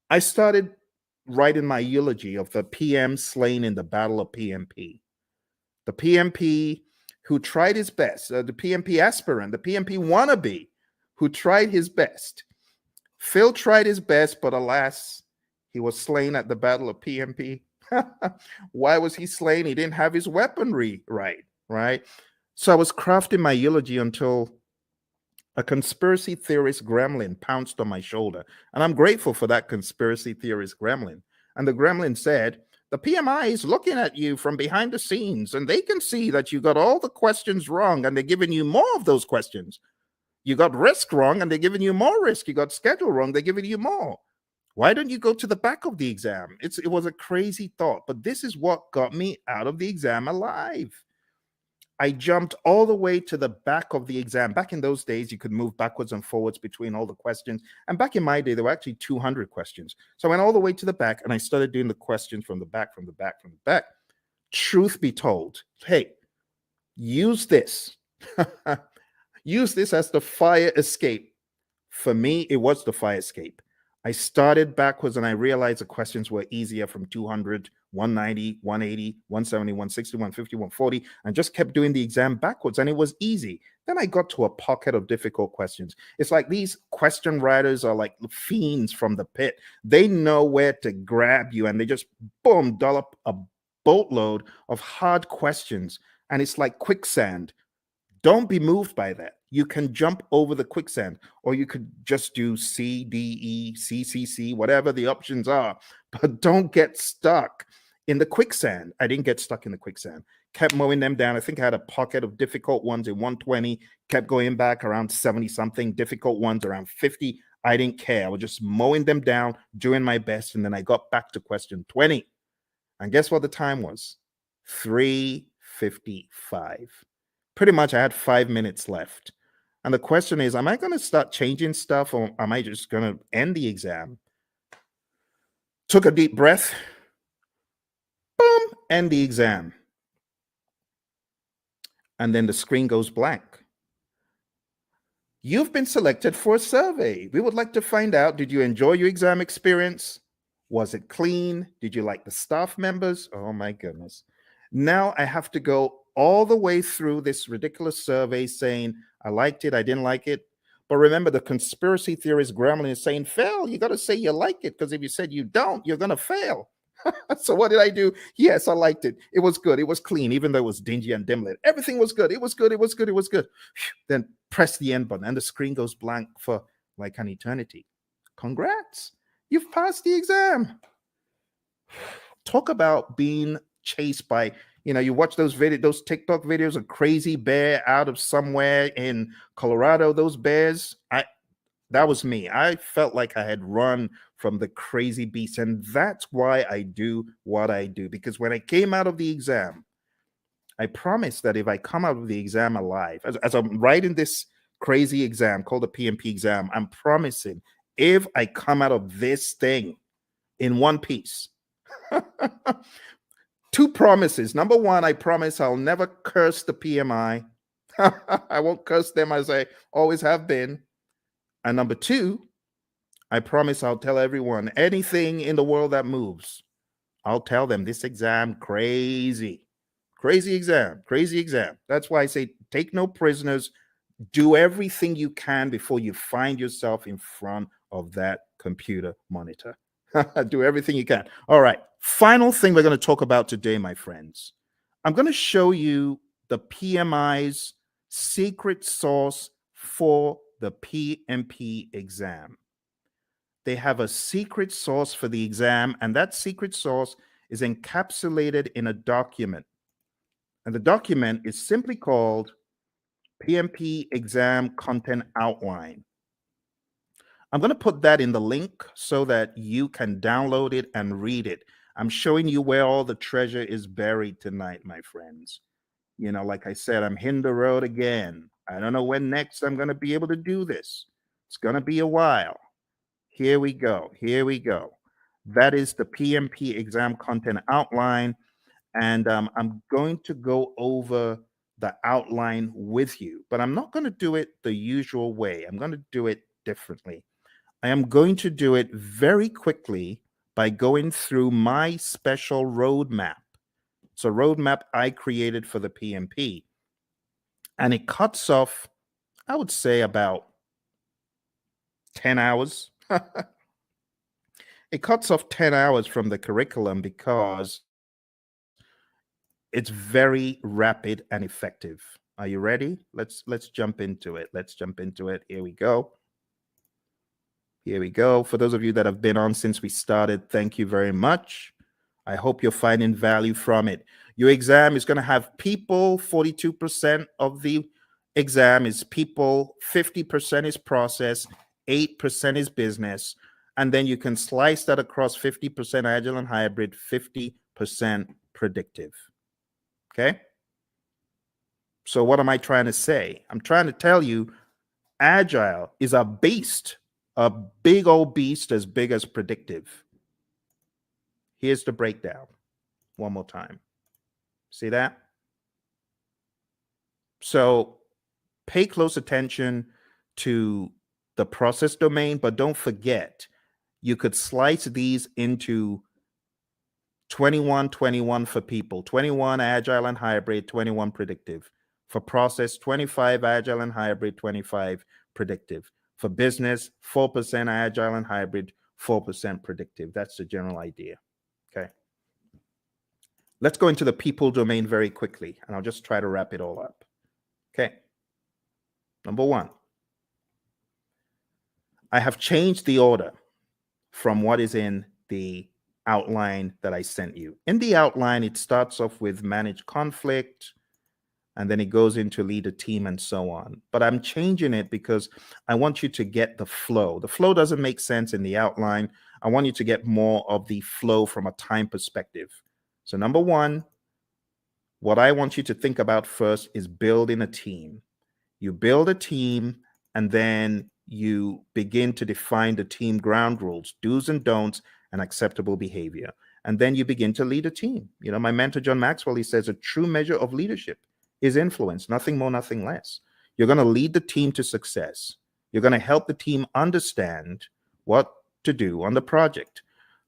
I started writing my eulogy of the PM slain in the Battle of PMP. The PMP who tried his best, the PMP aspirant, the PMP wannabe who tried his best. Phil tried his best, but alas, he was slain at the Battle of PMP. Why was he slain? He didn't have his weaponry right? So I was crafting my eulogy until a conspiracy theorist gremlin pounced on my shoulder. And I'm grateful for that conspiracy theorist gremlin. And the gremlin said, the PMI is looking at you from behind the scenes, and they can see that you got all the questions wrong, and they're giving you more of those questions. You got risk wrong, and they're giving you more risk. You got schedule wrong, they're giving you more. Why don't you go to the back of the exam? It was a crazy thought, but this is what got me out of the exam alive. I jumped all the way to the back of the exam. Back in those days, you could move backwards and forwards between all the questions. And back in my day, there were actually 200 questions. So I went all the way to the back and I started doing the questions from the back, from the back, from the back. Truth be told, hey, use this. Use this as the fire escape. For me, it was the fire escape. I started backwards and I realized the questions were easier from 200, 190, 180, 170, 160, 150, 140, and just kept doing the exam backwards, and it was easy. Then I got to a pocket of difficult questions. It's like these question writers are like fiends from the pit. They know where to grab you, and they just, boom, dollop a boatload of hard questions, and it's like quicksand. Don't be moved by that. You can jump over the quicksand, or you could just do C, D, E, C, C, C, whatever the options are, but don't get stuck in the quicksand. I didn't get stuck in the quicksand. Kept mowing them down. I think I had a pocket of difficult ones in 120, kept going back around 70 something, difficult ones around 50. I didn't care. I was just mowing them down, doing my best. And then I got back to question 20. And guess what the time was? 3:55. Pretty much I had 5 minutes left. And the question is, am I going to start changing stuff, or am I just going to end the exam? Took a deep breath. Boom, end the exam. And then the screen goes blank. You've been selected for a survey. We would like to find out, did you enjoy your exam experience? Was it clean? Did you like the staff members? Oh my goodness. Now I have to go all the way through this ridiculous survey saying, I liked it, I didn't like it. But remember, the conspiracy theorist gremlin is saying, fail, you got to say you like it, because if you said you don't, you're going to fail. So what did I do? Yes, I liked it. It was good. It was clean, even though it was dingy and dim lit. Everything was good. It was good. It was good. It was good. Then press the end button and the screen goes blank for like an eternity. Congrats. You've passed the exam. Talk about being chased by, you watch those TikTok videos of crazy bear out of somewhere in Colorado, those bears. That was me. I felt like I had run from the crazy beast. And that's why I do what I do. Because when I came out of the exam, I promise that if I come out of the exam alive, as I'm writing this crazy exam called the PMP exam, I'm promising if I come out of this thing in one piece, two promises. Number one, I promise I'll never curse the PMI. I won't curse them as I always have been. And number two, I promise I'll tell everyone anything in the world that moves. I'll tell them this exam crazy. Crazy exam, crazy exam. That's why I say take no prisoners. Do everything you can before you find yourself in front of that computer monitor. Do everything you can. All right. Final thing we're going to talk about today, my friends. I'm going to show you the PMI's secret sauce for the PMP exam. They have a secret sauce for the exam, and that secret sauce is encapsulated in a document. And the document is simply called PMP Exam Content Outline. I'm going to put that in the link so that you can download it and read it. I'm showing you where all the treasure is buried tonight, my friends. You know, like I said, I'm hitting the road again. I don't know when next I'm going to be able to do this. It's going to be a while. Here we go. Here we go. That is the PMP Exam Content Outline. And I'm going to go over the outline with you, but I'm not going to do it the usual way. I'm going to do it differently. I am going to do it very quickly by going through my special roadmap. It's a roadmap I created for the PMP. And it cuts off, I would say, about 10 hours. It cuts off 10 hours from the curriculum because it's very rapid and effective. Are you ready? Let's jump into it. Let's jump into it. Here we go. Here we go. For those of you that have been on since we started, thank you very much. I hope you're finding value from it. Your exam is going to have people. 42% of the exam is people, 50% is process, 8% is business. And then you can slice that across 50% agile and hybrid, 50% predictive. Okay? So what am I trying to say? I'm trying to tell you agile is a beast, a big old beast as big as predictive. Here's the breakdown one more time. See that? So pay close attention to the process domain, but don't forget, you could slice these into 21, 21 for people, 21 agile and hybrid, 21 predictive. For process, 25 agile and hybrid, 25 predictive. For business, 4% agile and hybrid, 4% predictive. That's the general idea. Okay. Let's go into the people domain very quickly, and I'll just try to wrap it all up. Okay. Number one, I have changed the order from what is in the outline that I sent you. In the outline, it starts off with manage conflict, and then it goes into lead a team and so on. But I'm changing it because I want you to get the flow. The flow doesn't make sense in the outline. I want you to get more of the flow from a time perspective. So number one, what I want you to think about first is building a team. You build a team, and then you begin to define the team ground rules, do's and don'ts, and acceptable behavior. And then you begin to lead a team. You know, my mentor, John Maxwell, he says a true measure of leadership is influence, nothing more, nothing less. You're going to lead the team to success. You're going to help the team understand what to do on the project.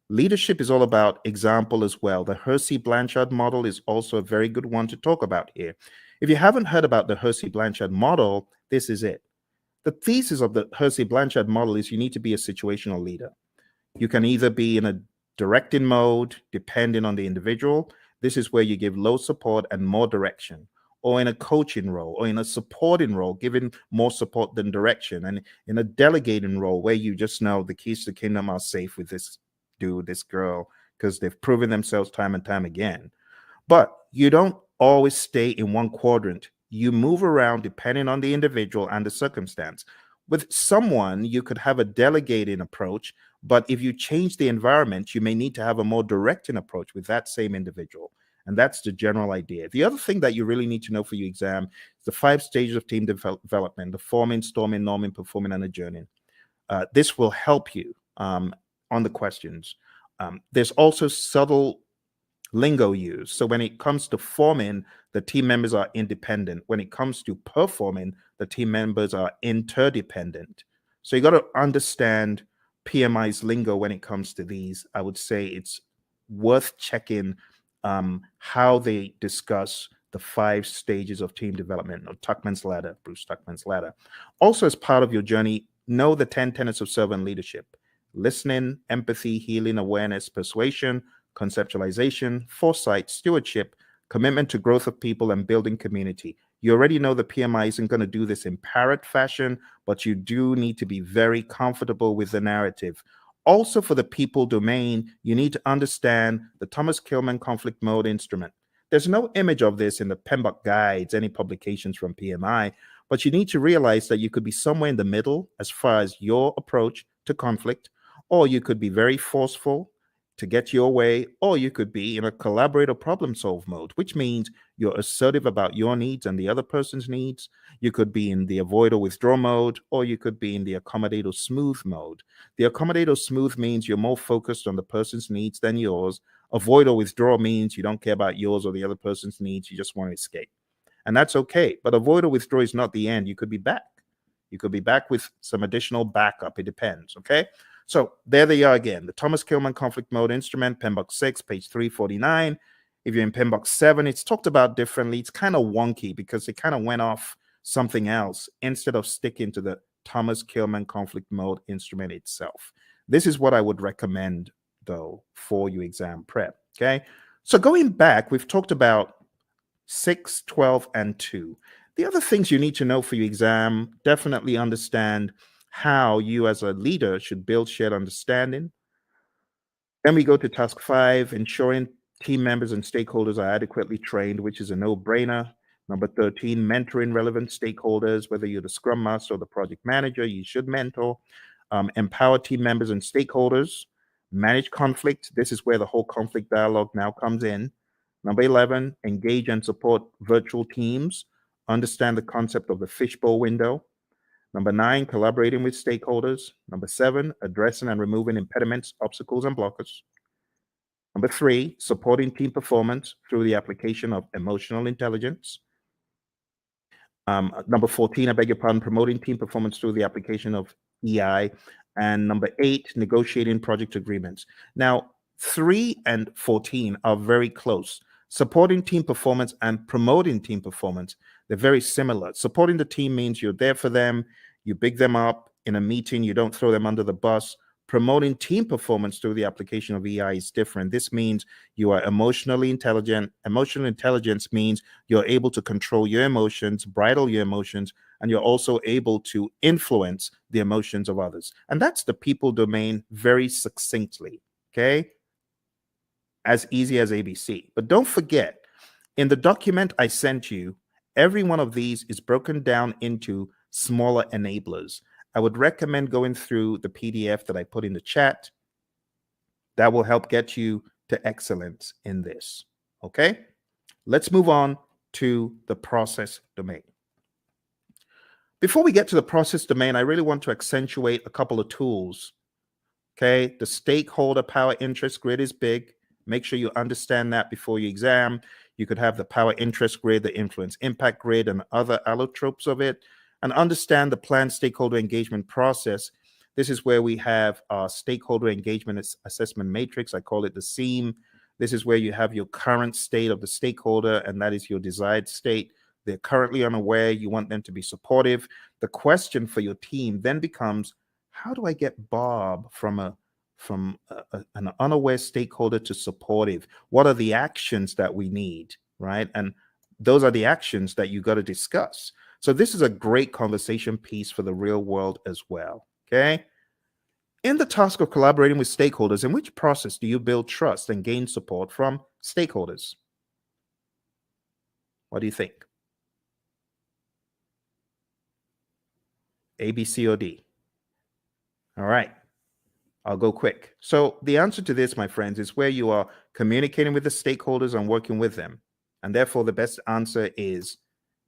Leadership is all about example as well. The Hersey-Blanchard model is also a very good one to talk about here. If you haven't heard about the Hersey-Blanchard model, this is it. The thesis of the Hersey-Blanchard model is you need to be a situational leader. You can either be in a directing mode, depending on the individual. This is where you give low support and more direction, or in a coaching role, or in a supporting role, giving more support than direction, and in a delegating role where you just know the keys to the kingdom are safe with this dude, this girl, because they've proven themselves time and time again. But you don't always stay in one quadrant. You move around depending on the individual and the circumstance. With someone, you could have a delegating approach, but if you change the environment, you may need to have a more directing approach with that same individual. And that's the general idea. The other thing that you really need to know for your exam is the 5 stages of team development: the forming, storming, norming, performing, and adjourning. This will help you on the questions. There's also subtle lingo used. So when it comes to forming, the team members are independent. When it comes to performing, the team members are interdependent. So you got to understand PMI's lingo when it comes to these. I would say it's worth checking how they discuss the 5 stages of team development, or Tuckman's ladder, Bruce Tuckman's ladder. Also, as part of your journey, know the 10 tenets of servant leadership: listening, empathy, healing, awareness, persuasion, conceptualization, foresight, stewardship, commitment to growth of people, and building community. You already know the PMI isn't going to do this in parrot fashion, but you do need to be very comfortable with the narrative. Also, for the people domain, you need to understand the Thomas Kilmann conflict mode instrument. There's no image of this in the PMBOK guides, any publications from PMI, but you need to realize that you could be somewhere in the middle as far as your approach to conflict, or you could be very forceful to get your way, or you could be in a collaborate or problem solve mode, which means you're assertive about your needs and the other person's needs. You could be in the avoid or withdraw mode, or you could be in the accommodate or smooth mode. The accommodate or smooth means you're more focused on the person's needs than yours. Avoid or withdraw means you don't care about yours or the other person's needs. You just want to escape. And that's okay. But avoid or withdraw is not the end. You could be back. You could be back with some additional backup. It depends. Okay. So there they are again. The Thomas Kilmann conflict mode instrument, PMBOK 6, page 349. If you're in PMBOK 7, it's talked about differently. It's kind of wonky because it kind of went off something else instead of sticking to the Thomas Kilmann conflict mode instrument itself. This is what I would recommend, though, for your exam prep. Okay. So going back, we've talked about 6, 12, and 2. The other things you need to know for your exam: definitely understand how you as a leader should build shared understanding. Then we go to task 5, ensuring team members and stakeholders are adequately trained, which is a no-brainer. Number 13, mentoring relevant stakeholders. Whether you're the scrum master or the project manager, you should mentor. Empower team members and stakeholders. Manage conflict. This is where the whole conflict dialogue now comes in. Number 11, engage and support virtual teams. Understand the concept of the fishbowl window. Number 9, collaborating with stakeholders. Number 7, addressing and removing impediments, obstacles, and blockers. Number 3, supporting team performance through the application of emotional intelligence. Number 14, I beg your pardon, promoting team performance through the application of EI. And number 8, negotiating project agreements. Now, 3 and 14 are very close. Supporting team performance and promoting team performance, they're very similar. Supporting the team means you're there for them, you big them up in a meeting, you don't throw them under the bus. Promoting team performance through the application of EI is different. This means you are emotionally intelligent. Emotional intelligence means you're able to control your emotions, bridle your emotions, and you're also able to influence the emotions of others. And that's the people domain very succinctly, okay? As easy as ABC. But don't forget, in the document I sent you, every one of these is broken down into smaller enablers. I would recommend going through the PDF that I put in the chat. That will help get you to excellence in this. Okay, let's move on to the process domain. Before we get to the process domain, I really want to accentuate a couple of tools. Okay, the stakeholder power interest grid is big. Make sure you understand that before your exam. You could have the power interest grid, the influence impact grid, and other allotropes of it, and understand the planned stakeholder engagement process. This is where we have our stakeholder engagement assessment matrix. I call it the SEAM. This is where you have your current state of the stakeholder, and that is your desired state. They're currently unaware. You want them to be supportive. The question for your team then becomes, how do I get Bob from an unaware stakeholder to supportive? What are the actions that we need, right? And those are the actions that you got to discuss. So this is a great conversation piece for the real world as well, okay? In the task of collaborating with stakeholders, in which process do you build trust and gain support from stakeholders? What do you think? A, B, C, or D? All right. I'll go quick. So the answer to this, my friends, is where you are communicating with the stakeholders and working with them. And therefore, the best answer is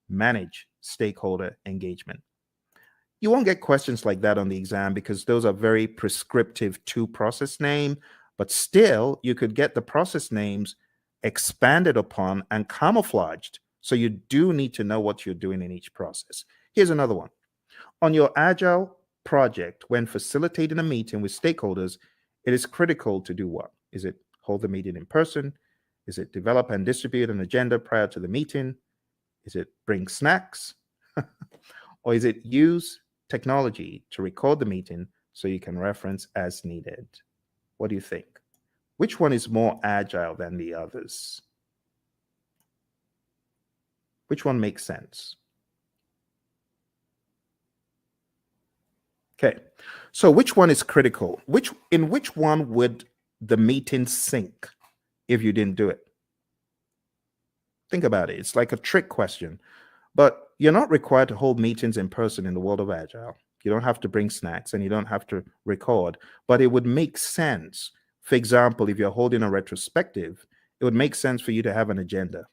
manage stakeholder engagement. You won't get questions like that on the exam because those are very prescriptive to process name, but still you could get the process names expanded upon and camouflaged. So you do need to know what you're doing in each process. Here's another one. On your agile project, when facilitating a meeting with stakeholders, it is critical to do what? Is it hold the meeting in person? Is it develop and distribute an agenda prior to the meeting? Is it bring snacks? Or is it use technology to record the meeting so you can reference as needed? What do you think? Which one is more agile than the others? Which one makes sense? Okay, so which one is critical? In which one would the meeting sink if you didn't do it? Think about it. It's like a trick question. But you're not required to hold meetings in person in the world of Agile. You don't have to bring snacks and you don't have to record, but it would make sense. For example, if you're holding a retrospective, it would make sense for you to have an agenda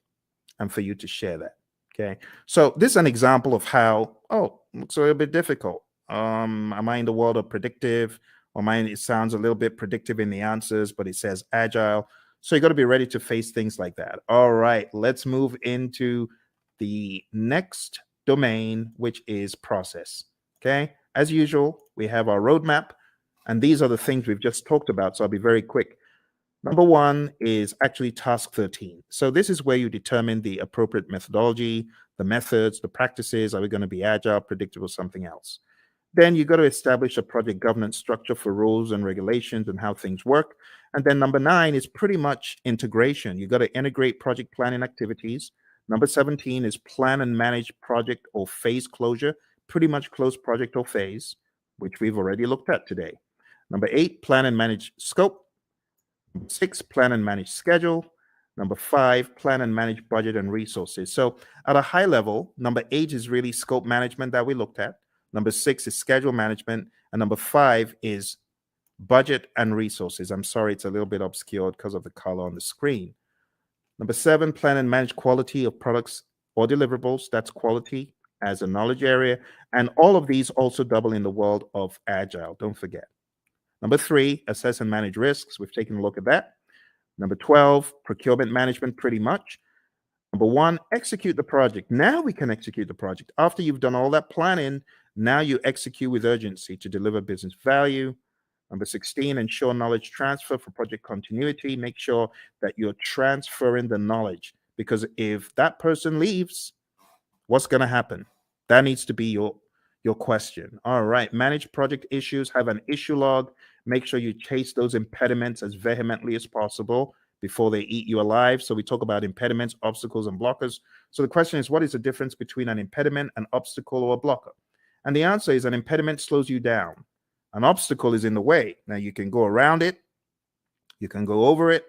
and for you to share that. Okay. So this is an example of how, oh, looks a little bit difficult. Am I in the world of predictive? Or mine, it sounds a little bit predictive in the answers, but it says agile. So you got to be ready to face things like that. All right, let's move into the next domain, which is process. Okay. As usual, we have our roadmap, and these are the things we've just talked about. So I'll be very quick. Number one is actually task 13. So this is where you determine the appropriate methodology, the methods, the practices. Are we going to be agile, predictive, or something else? Then you got to establish a project governance structure for rules and regulations and how things work. And then number 9 is pretty much integration. You got to integrate project planning activities. Number 17 is plan and manage project or phase closure, pretty much close project or phase, which we've already looked at today. Number 8, plan and manage scope. Number 6, plan and manage schedule. Number 5, plan and manage budget and resources. So at a high level, number 8 is really scope management that we looked at. Number 6 is schedule management. And number 5 is budget and resources. I'm sorry, it's a little bit obscured because of the color on the screen. Number 7, plan and manage quality of products or deliverables. That's quality as a knowledge area. And all of these also double in the world of agile. Don't forget. Number 3, assess and manage risks. We've taken a look at that. Number 12, procurement management, pretty much. Number 1, execute the project. Now we can execute the project. After you've done all that planning, now you execute with urgency to deliver business value. Number 16, ensure knowledge transfer for project continuity. Make sure that you're transferring the knowledge, because if that person leaves, what's going to happen? That needs to be your question. All right, manage project issues, have an issue log. Make sure you chase those impediments as vehemently as possible before they eat you alive. So we talk about impediments, obstacles, and blockers. So the question is, what is the difference between an impediment, an obstacle, or a blocker? And the answer is an impediment slows you down. An obstacle is in the way. Now you can go around it, you can go over it,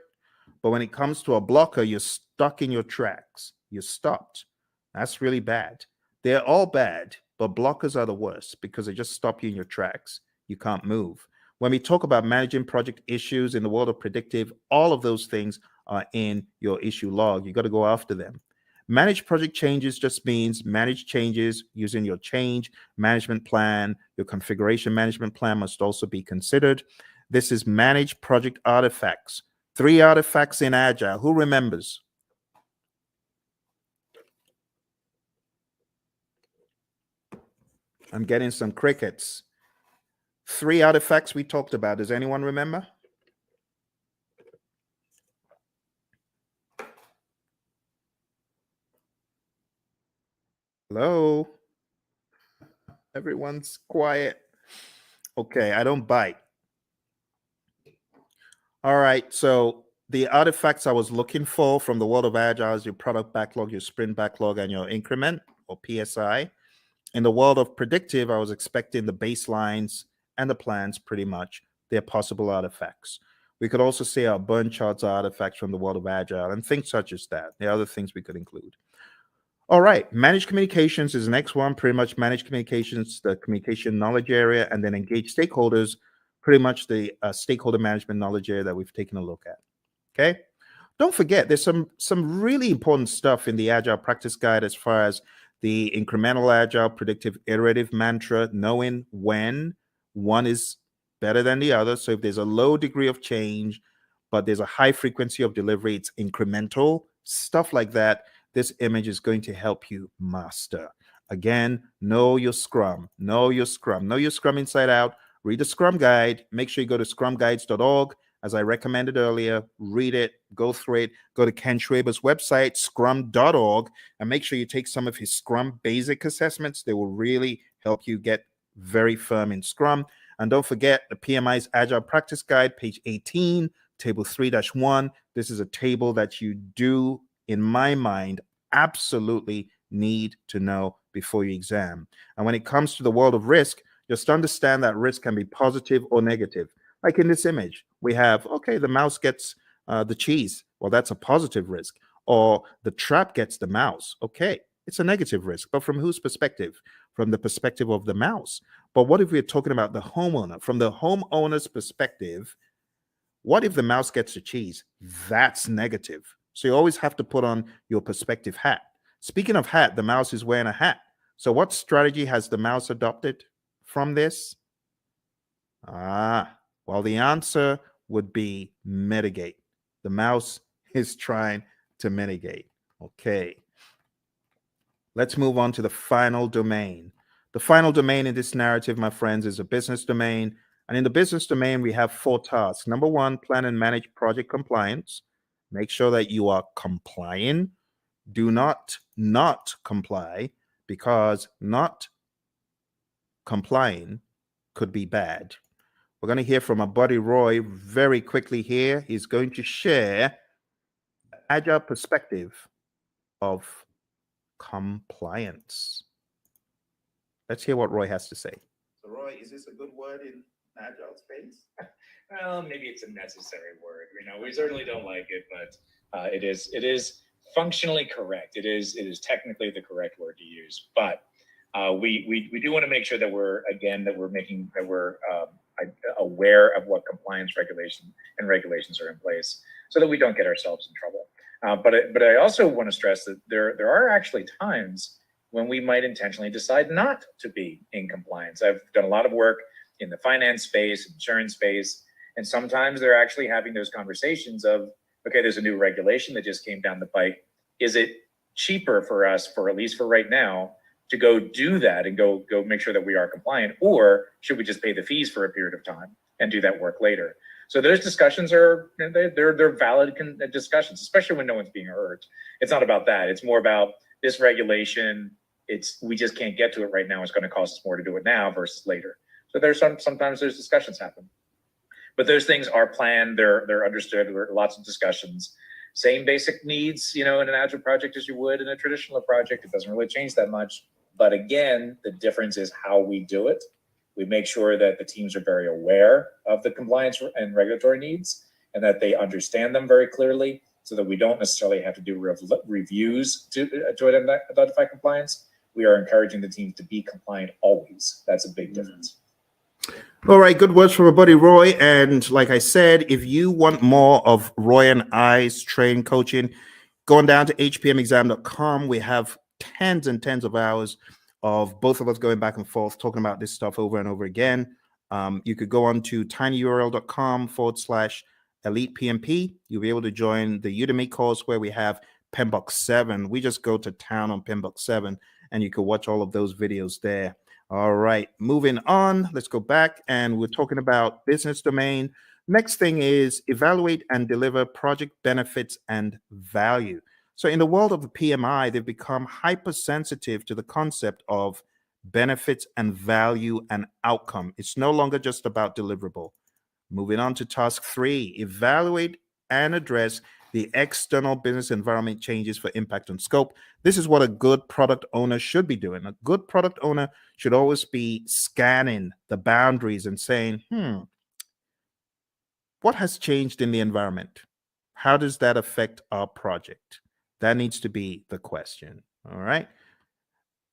but when it comes to a blocker, you're stuck in your tracks. You're stopped. That's really bad. They're all bad, but blockers are the worst because they just stop you in your tracks. You can't move. When we talk about managing project issues in the world of predictive, all of those things are in your issue log. You got to go after them. Manage project changes just means manage changes using your change management plan. Your configuration management plan must also be considered. This is manage project artifacts. 3 artifacts in Agile. Who remembers? I'm getting some crickets. 3 artifacts we talked about. Does anyone remember? Hello? Everyone's quiet. Okay, I don't bite. All right, so the artifacts I was looking for from the world of Agile is your product backlog, your sprint backlog, and your increment or PSI. In the world of predictive, I was expecting the baselines and the plans pretty much. They're possible artifacts. We could also say our burn charts are artifacts from the world of Agile and things such as that. There are other things we could include. All right, managed communications is the next one. Pretty much managed communications, the communication knowledge area, and then engage stakeholders pretty much the stakeholder management knowledge area that we've taken a look at. Okay. Don't forget, there's some really important stuff in the Agile Practice Guide as far as the incremental agile predictive iterative mantra, knowing when one is better than the other. So if there's a low degree of change, but there's a high frequency of delivery, it's incremental, stuff like that. This image is going to help you master. Again, know your Scrum, know your Scrum, know your Scrum inside out. Read the Scrum Guide. Make sure you go to scrumguides.org. As I recommended earlier, read it, go through it, go to Ken Schwaber's website, scrum.org, and make sure you take some of his Scrum basic assessments. They will really help you get very firm in Scrum. And don't forget the PMI's Agile Practice Guide, page 18, table 3-1. This is a table that you do, in my mind, absolutely need to know before your exam. And when it comes to the world of risk, just understand that risk can be positive or negative. Like in this image, we have, okay, the mouse gets the cheese. Well, that's a positive risk. Or the trap gets the mouse. Okay, it's a negative risk. But from whose perspective? From the perspective of the mouse. But what if we're talking about the homeowner? From the homeowner's perspective, what if the mouse gets the cheese? That's negative. So you always have to put on your perspective hat. Speaking of hat, the mouse is wearing a hat. So what strategy has the mouse adopted from this? Well, the answer would be mitigate. The mouse is trying to mitigate. Okay. Let's move on to the final domain. The final domain in this narrative, my friends, is a business domain. And in the business domain, we have 4 tasks. Number 1, plan and manage project compliance. Make sure that you are complying. Do not comply, because not complying could be bad. We're going to hear from our buddy Roy very quickly here. He's going to share an agile perspective of compliance. Let's hear what Roy has to say. So Roy, is this a good word in agile space? Well, maybe it's a necessary word. We certainly don't like it, but it is functionally correct. It is technically the correct word to use. But we do want to make sure that we're aware of what compliance regulations are in place, so that we don't get ourselves in trouble. But I also want to stress that there are actually times when we might intentionally decide not to be in compliance. I've done a lot of work in the finance space, insurance space, and sometimes they're actually having those conversations of, okay, there's a new regulation that just came down the pike. Is it cheaper for us, for at least for right now, to go do that and go make sure that we are compliant, or should we just pay the fees for a period of time and do that work later? So those discussions they're valid discussions, especially when no one's being hurt. It's not about that. It's more about this regulation. We just can't get to it right now. It's going to cost us more to do it now versus later. So there's sometimes those discussions happen, but those things are planned. They're understood. There are lots of discussions. Same basic needs, in an agile project as you would in a traditional project. It doesn't really change that much. But again, the difference is how we do it. We make sure that the teams are very aware of the compliance and regulatory needs, and that they understand them very clearly, so that we don't necessarily have to do reviews to identify compliance. We are encouraging the teams to be compliant always. That's a big difference. All right, good words from our buddy Roy. And like I said, if you want more of Roy and I's training coaching, going down to hpmexam.com, we have tens and tens of hours of both of us going back and forth talking about this stuff over and over again. You could go on to tinyurl.com/elite PMP. You'll be able to join the Udemy course where we have PMBOK 7. We just go to town on PMBOK 7, and you can watch all of those videos there. All right, moving on. Let's go back, and we're talking about business domain. Next thing is evaluate and deliver project benefits and value. So in the world of the PMI, they've become hypersensitive to the concept of benefits and value and outcome. It's no longer just about deliverable. Moving on to task 3, evaluate and address the external business environment changes for impact on scope. This is what a good product owner should be doing. A good product owner should always be scanning the boundaries and saying, what has changed in the environment? How does that affect our project? That needs to be the question. All right.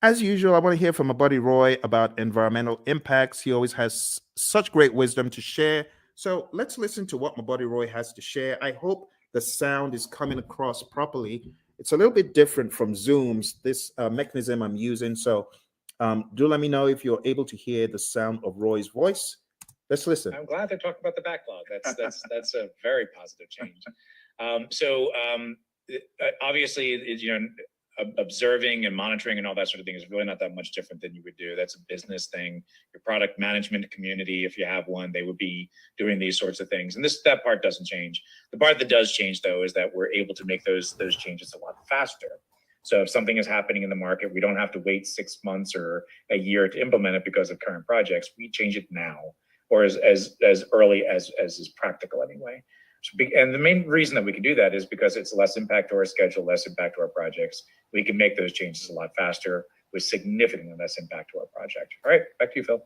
As usual, I want to hear from my buddy Roy about environmental impacts. He always has such great wisdom to share. So let's listen to what my buddy Roy has to share. I hope the sound is coming across properly. It's a little bit different from Zoom's, this mechanism I'm using. So do let me know if you're able to hear the sound of Roy's voice. Let's listen. I'm glad to talk about the backlog. That's a very positive change. Obviously, observing and monitoring and all that sort of thing is really not that much different than you would do. That's a business thing. Your product management community, if you have one, they would be doing these sorts of things. And that part doesn't change. The part that does change, though, is that we're able to make those changes a lot faster. So if something is happening in the market, we don't have to wait 6 months or a year to implement it because of current projects. We change it now, or as early as is practical anyway. And the main reason that we can do that is because it's less impact to our schedule, less impact to our projects. We can make those changes a lot faster with significantly less impact to our project. All right, back to you, Phil.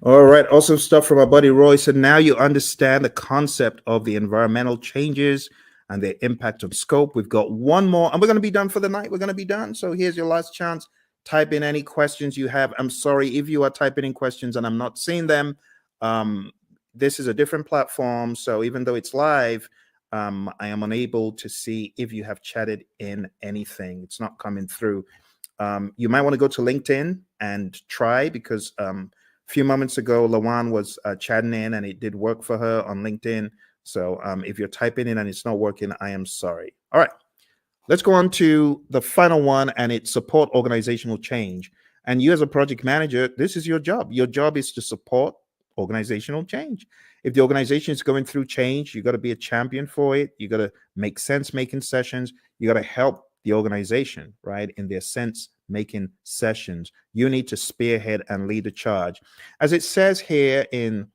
All right, awesome stuff from our buddy Roy. So now you understand the concept of the environmental changes and their impact on scope. We've got one more, and we're going to be done for the night. We're going to be done. So here's your last chance. Type in any questions you have. I'm sorry if you are typing in questions and I'm not seeing them. This is a different platform, so even though it's live, I am unable to see if you have chatted in anything. It's not coming through. You might want to go to LinkedIn and try, because a few moments ago, Lawan was chatting in and it did work for her on LinkedIn. So if you're typing in and it's not working, I am sorry. All right, let's go on to the final one, and it's support organizational change. And you as a project manager, this is your job. Your job is to support organizational change. If the organization is going through change, you got to be a champion for it. You got to make sense making sessions. You got to help the organization, right, in their sense making sessions. You need to spearhead and lead the charge. As it says here in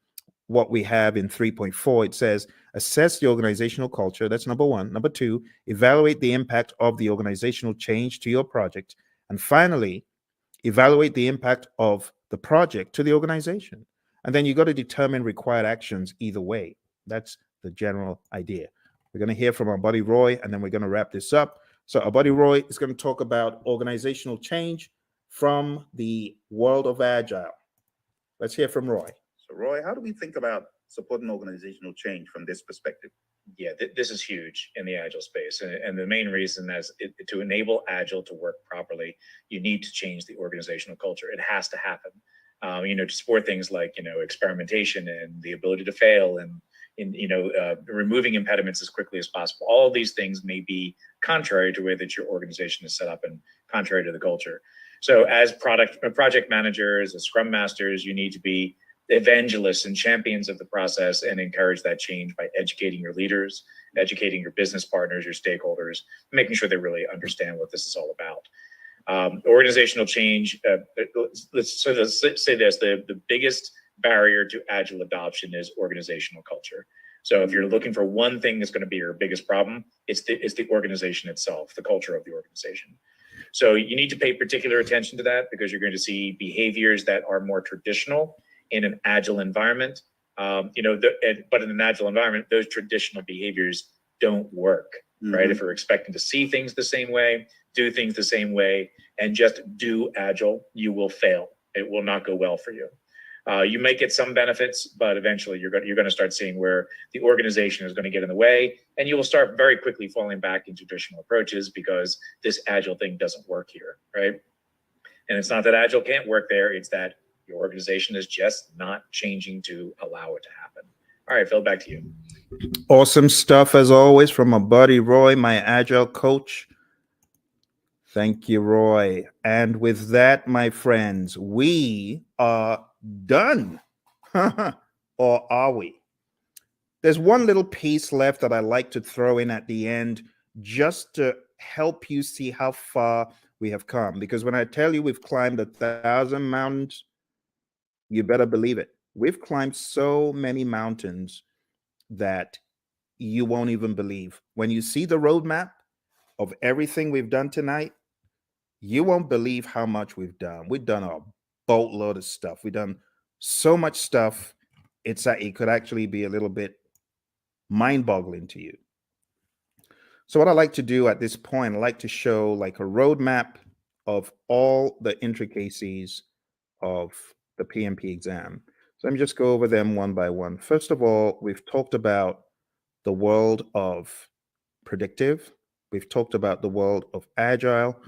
what we have in 3.4, it says assess the organizational culture. That's number one. Number two, evaluate the impact of the organizational change to your project. And finally, evaluate the impact of the project to the organization. And then you got to determine required actions either way. That's the general idea. We're going to hear from our buddy Roy, and then we're going to wrap this up. So our buddy Roy is going to talk about organizational change from the world of Agile. Let's hear from Roy. So Roy, how do we think about supporting organizational change from this perspective? Yeah, this is huge in the Agile space. And the main reason is to enable Agile to work properly, you need to change the organizational culture. It has to happen. To support things like, experimentation and the ability to fail and removing impediments as quickly as possible. All of these things may be contrary to the way that your organization is set up and contrary to the culture. So as project managers, as scrum masters, you need to be evangelists and champions of the process and encourage that change by educating your leaders, educating your business partners, your stakeholders, making sure they really understand what this is all about. Organizational change, let's say this, the biggest barrier to Agile adoption is organizational culture. So if you're looking for one thing that's going to be your biggest problem, it's the organization itself, the culture of the organization. So you need to pay particular attention to that, because you're going to see behaviors that are more traditional in an Agile environment. But in an Agile environment, those traditional behaviors don't work, right? If you're expecting to see things the same way, do things the same way, and just do Agile, you will fail. It will not go well for you. You may get some benefits, but eventually you're going to start seeing where the organization is going to get in the way, and you will start very quickly falling back into traditional approaches because this Agile thing doesn't work here, right? And it's not that Agile can't work there, it's that your organization is just not changing to allow it to happen. All right, Phil, back to you. Awesome stuff as always from my buddy Roy, my Agile coach. Thank you, Roy. And with that, my friends, we are done. Or are we? There's one little piece left that I like to throw in at the end, just to help you see how far we have come. Because when I tell you we've climbed 1,000 mountains, you better believe it. We've climbed so many mountains that you won't even believe. When you see the roadmap of everything we've done tonight, you won't believe how much we've done. We've done a boatload of stuff. We've done so much stuff. It could actually be a little bit mind-boggling to you. So what I like to do at this point, I like to show like a roadmap of all the intricacies of the PMP exam. So let me just go over them one by one. First of all, we've talked about the world of predictive. We've talked about the world of agile.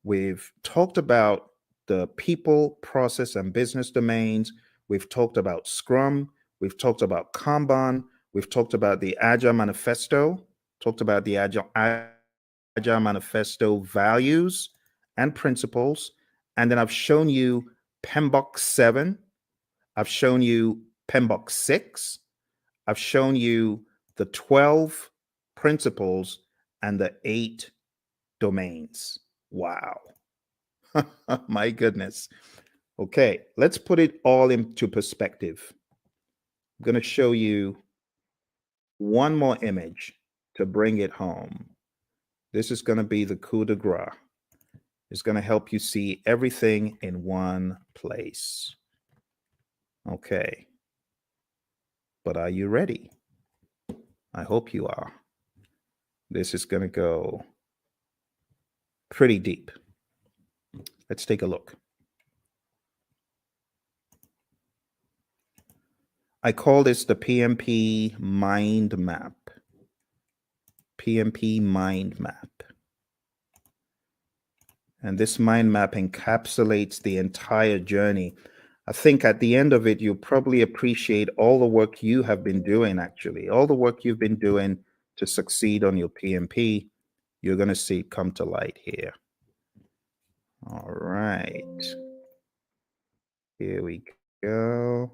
We've talked about the people, process, and business domains. We've talked about Scrum. We've talked about Kanban. We've talked about the Agile Manifesto, talked about the Agile Manifesto values and principles. And then I've shown you PMBOK 7. I've shown you PMBOK 6. I've shown you the 12 principles and the 8 domains. Wow. My goodness. Okay, let's put it all into perspective. I'm going to show you one more image to bring it home. This is going to be the coup de grace. It's going to help you see everything in one place. Okay. But are you ready? I hope you are. This is going to go pretty deep. Let's take a look. I call this the PMP mind map. PMP mind map. And this mind map encapsulates the entire journey. I think at the end of it, you'll probably appreciate all the work you have been doing, actually. All the work you've been doing to succeed on your PMP, you're going to see it come to light here. All right. Here we go.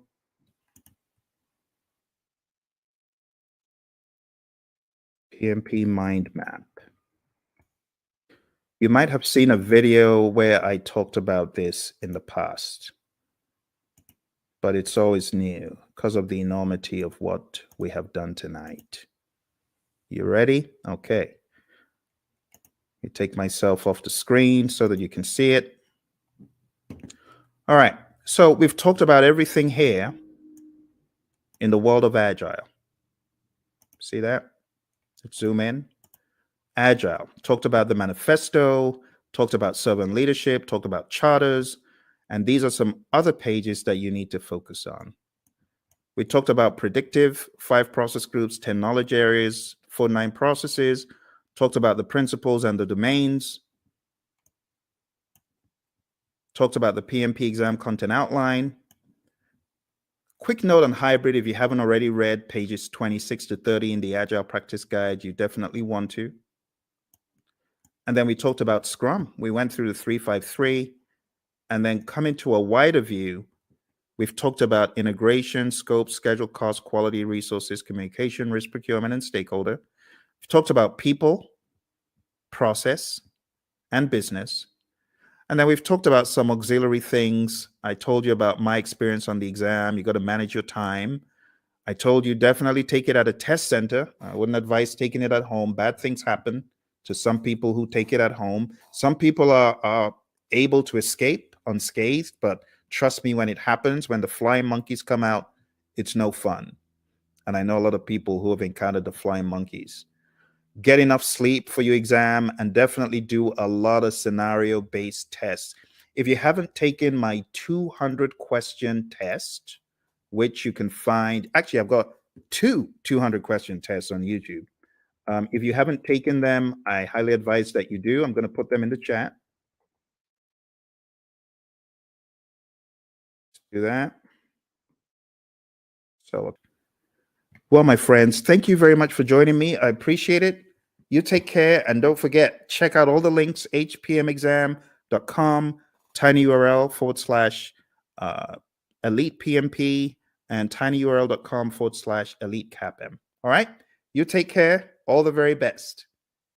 PMP mind map. You might have seen a video where I talked about this in the past, but it's always new because of the enormity of what we have done tonight. You ready? Okay. You take myself off the screen so that you can see it. All right. So we've talked about everything here in the world of Agile. See that? Let's zoom in. Agile. Talked about the manifesto, talked about servant leadership, talked about charters, and these are some other pages that you need to focus on. We talked about predictive, 5 process groups, 10 knowledge areas, 49 processes, talked about the principles and the domains, talked about the PMP exam content outline. Quick note on hybrid, if you haven't already read pages 26 to 30 in the Agile Practice Guide, you definitely want to. And then we talked about Scrum. We went through the 353, and then coming to a wider view, we've talked about integration, scope, schedule, cost, quality, resources, communication, risk, procurement, and stakeholder. We've talked about people, process, and business. And then we've talked about some auxiliary things. I told you about my experience on the exam. You got to manage your time. I told you definitely take it at a test center. I wouldn't advise taking it at home. Bad things happen to some people who take it at home. Some people are able to escape unscathed, but trust me, when it happens, when the flying monkeys come out, it's no fun. And I know a lot of people who have encountered the flying monkeys. Get enough sleep for your exam and definitely do a lot of scenario-based tests. If you haven't taken my 200-question test, which you can find, actually, I've got 2 200-question tests on YouTube. If you haven't taken them, I highly advise that you do. I'm going to put them in the chat. Do that. So, well, my friends, thank you very much for joining me. I appreciate it. You take care, and don't forget, check out all the links, hpmexam.com, tinyurl/elite PMP, and tinyurl.com/elite CAPM. All right? You take care. All the very best.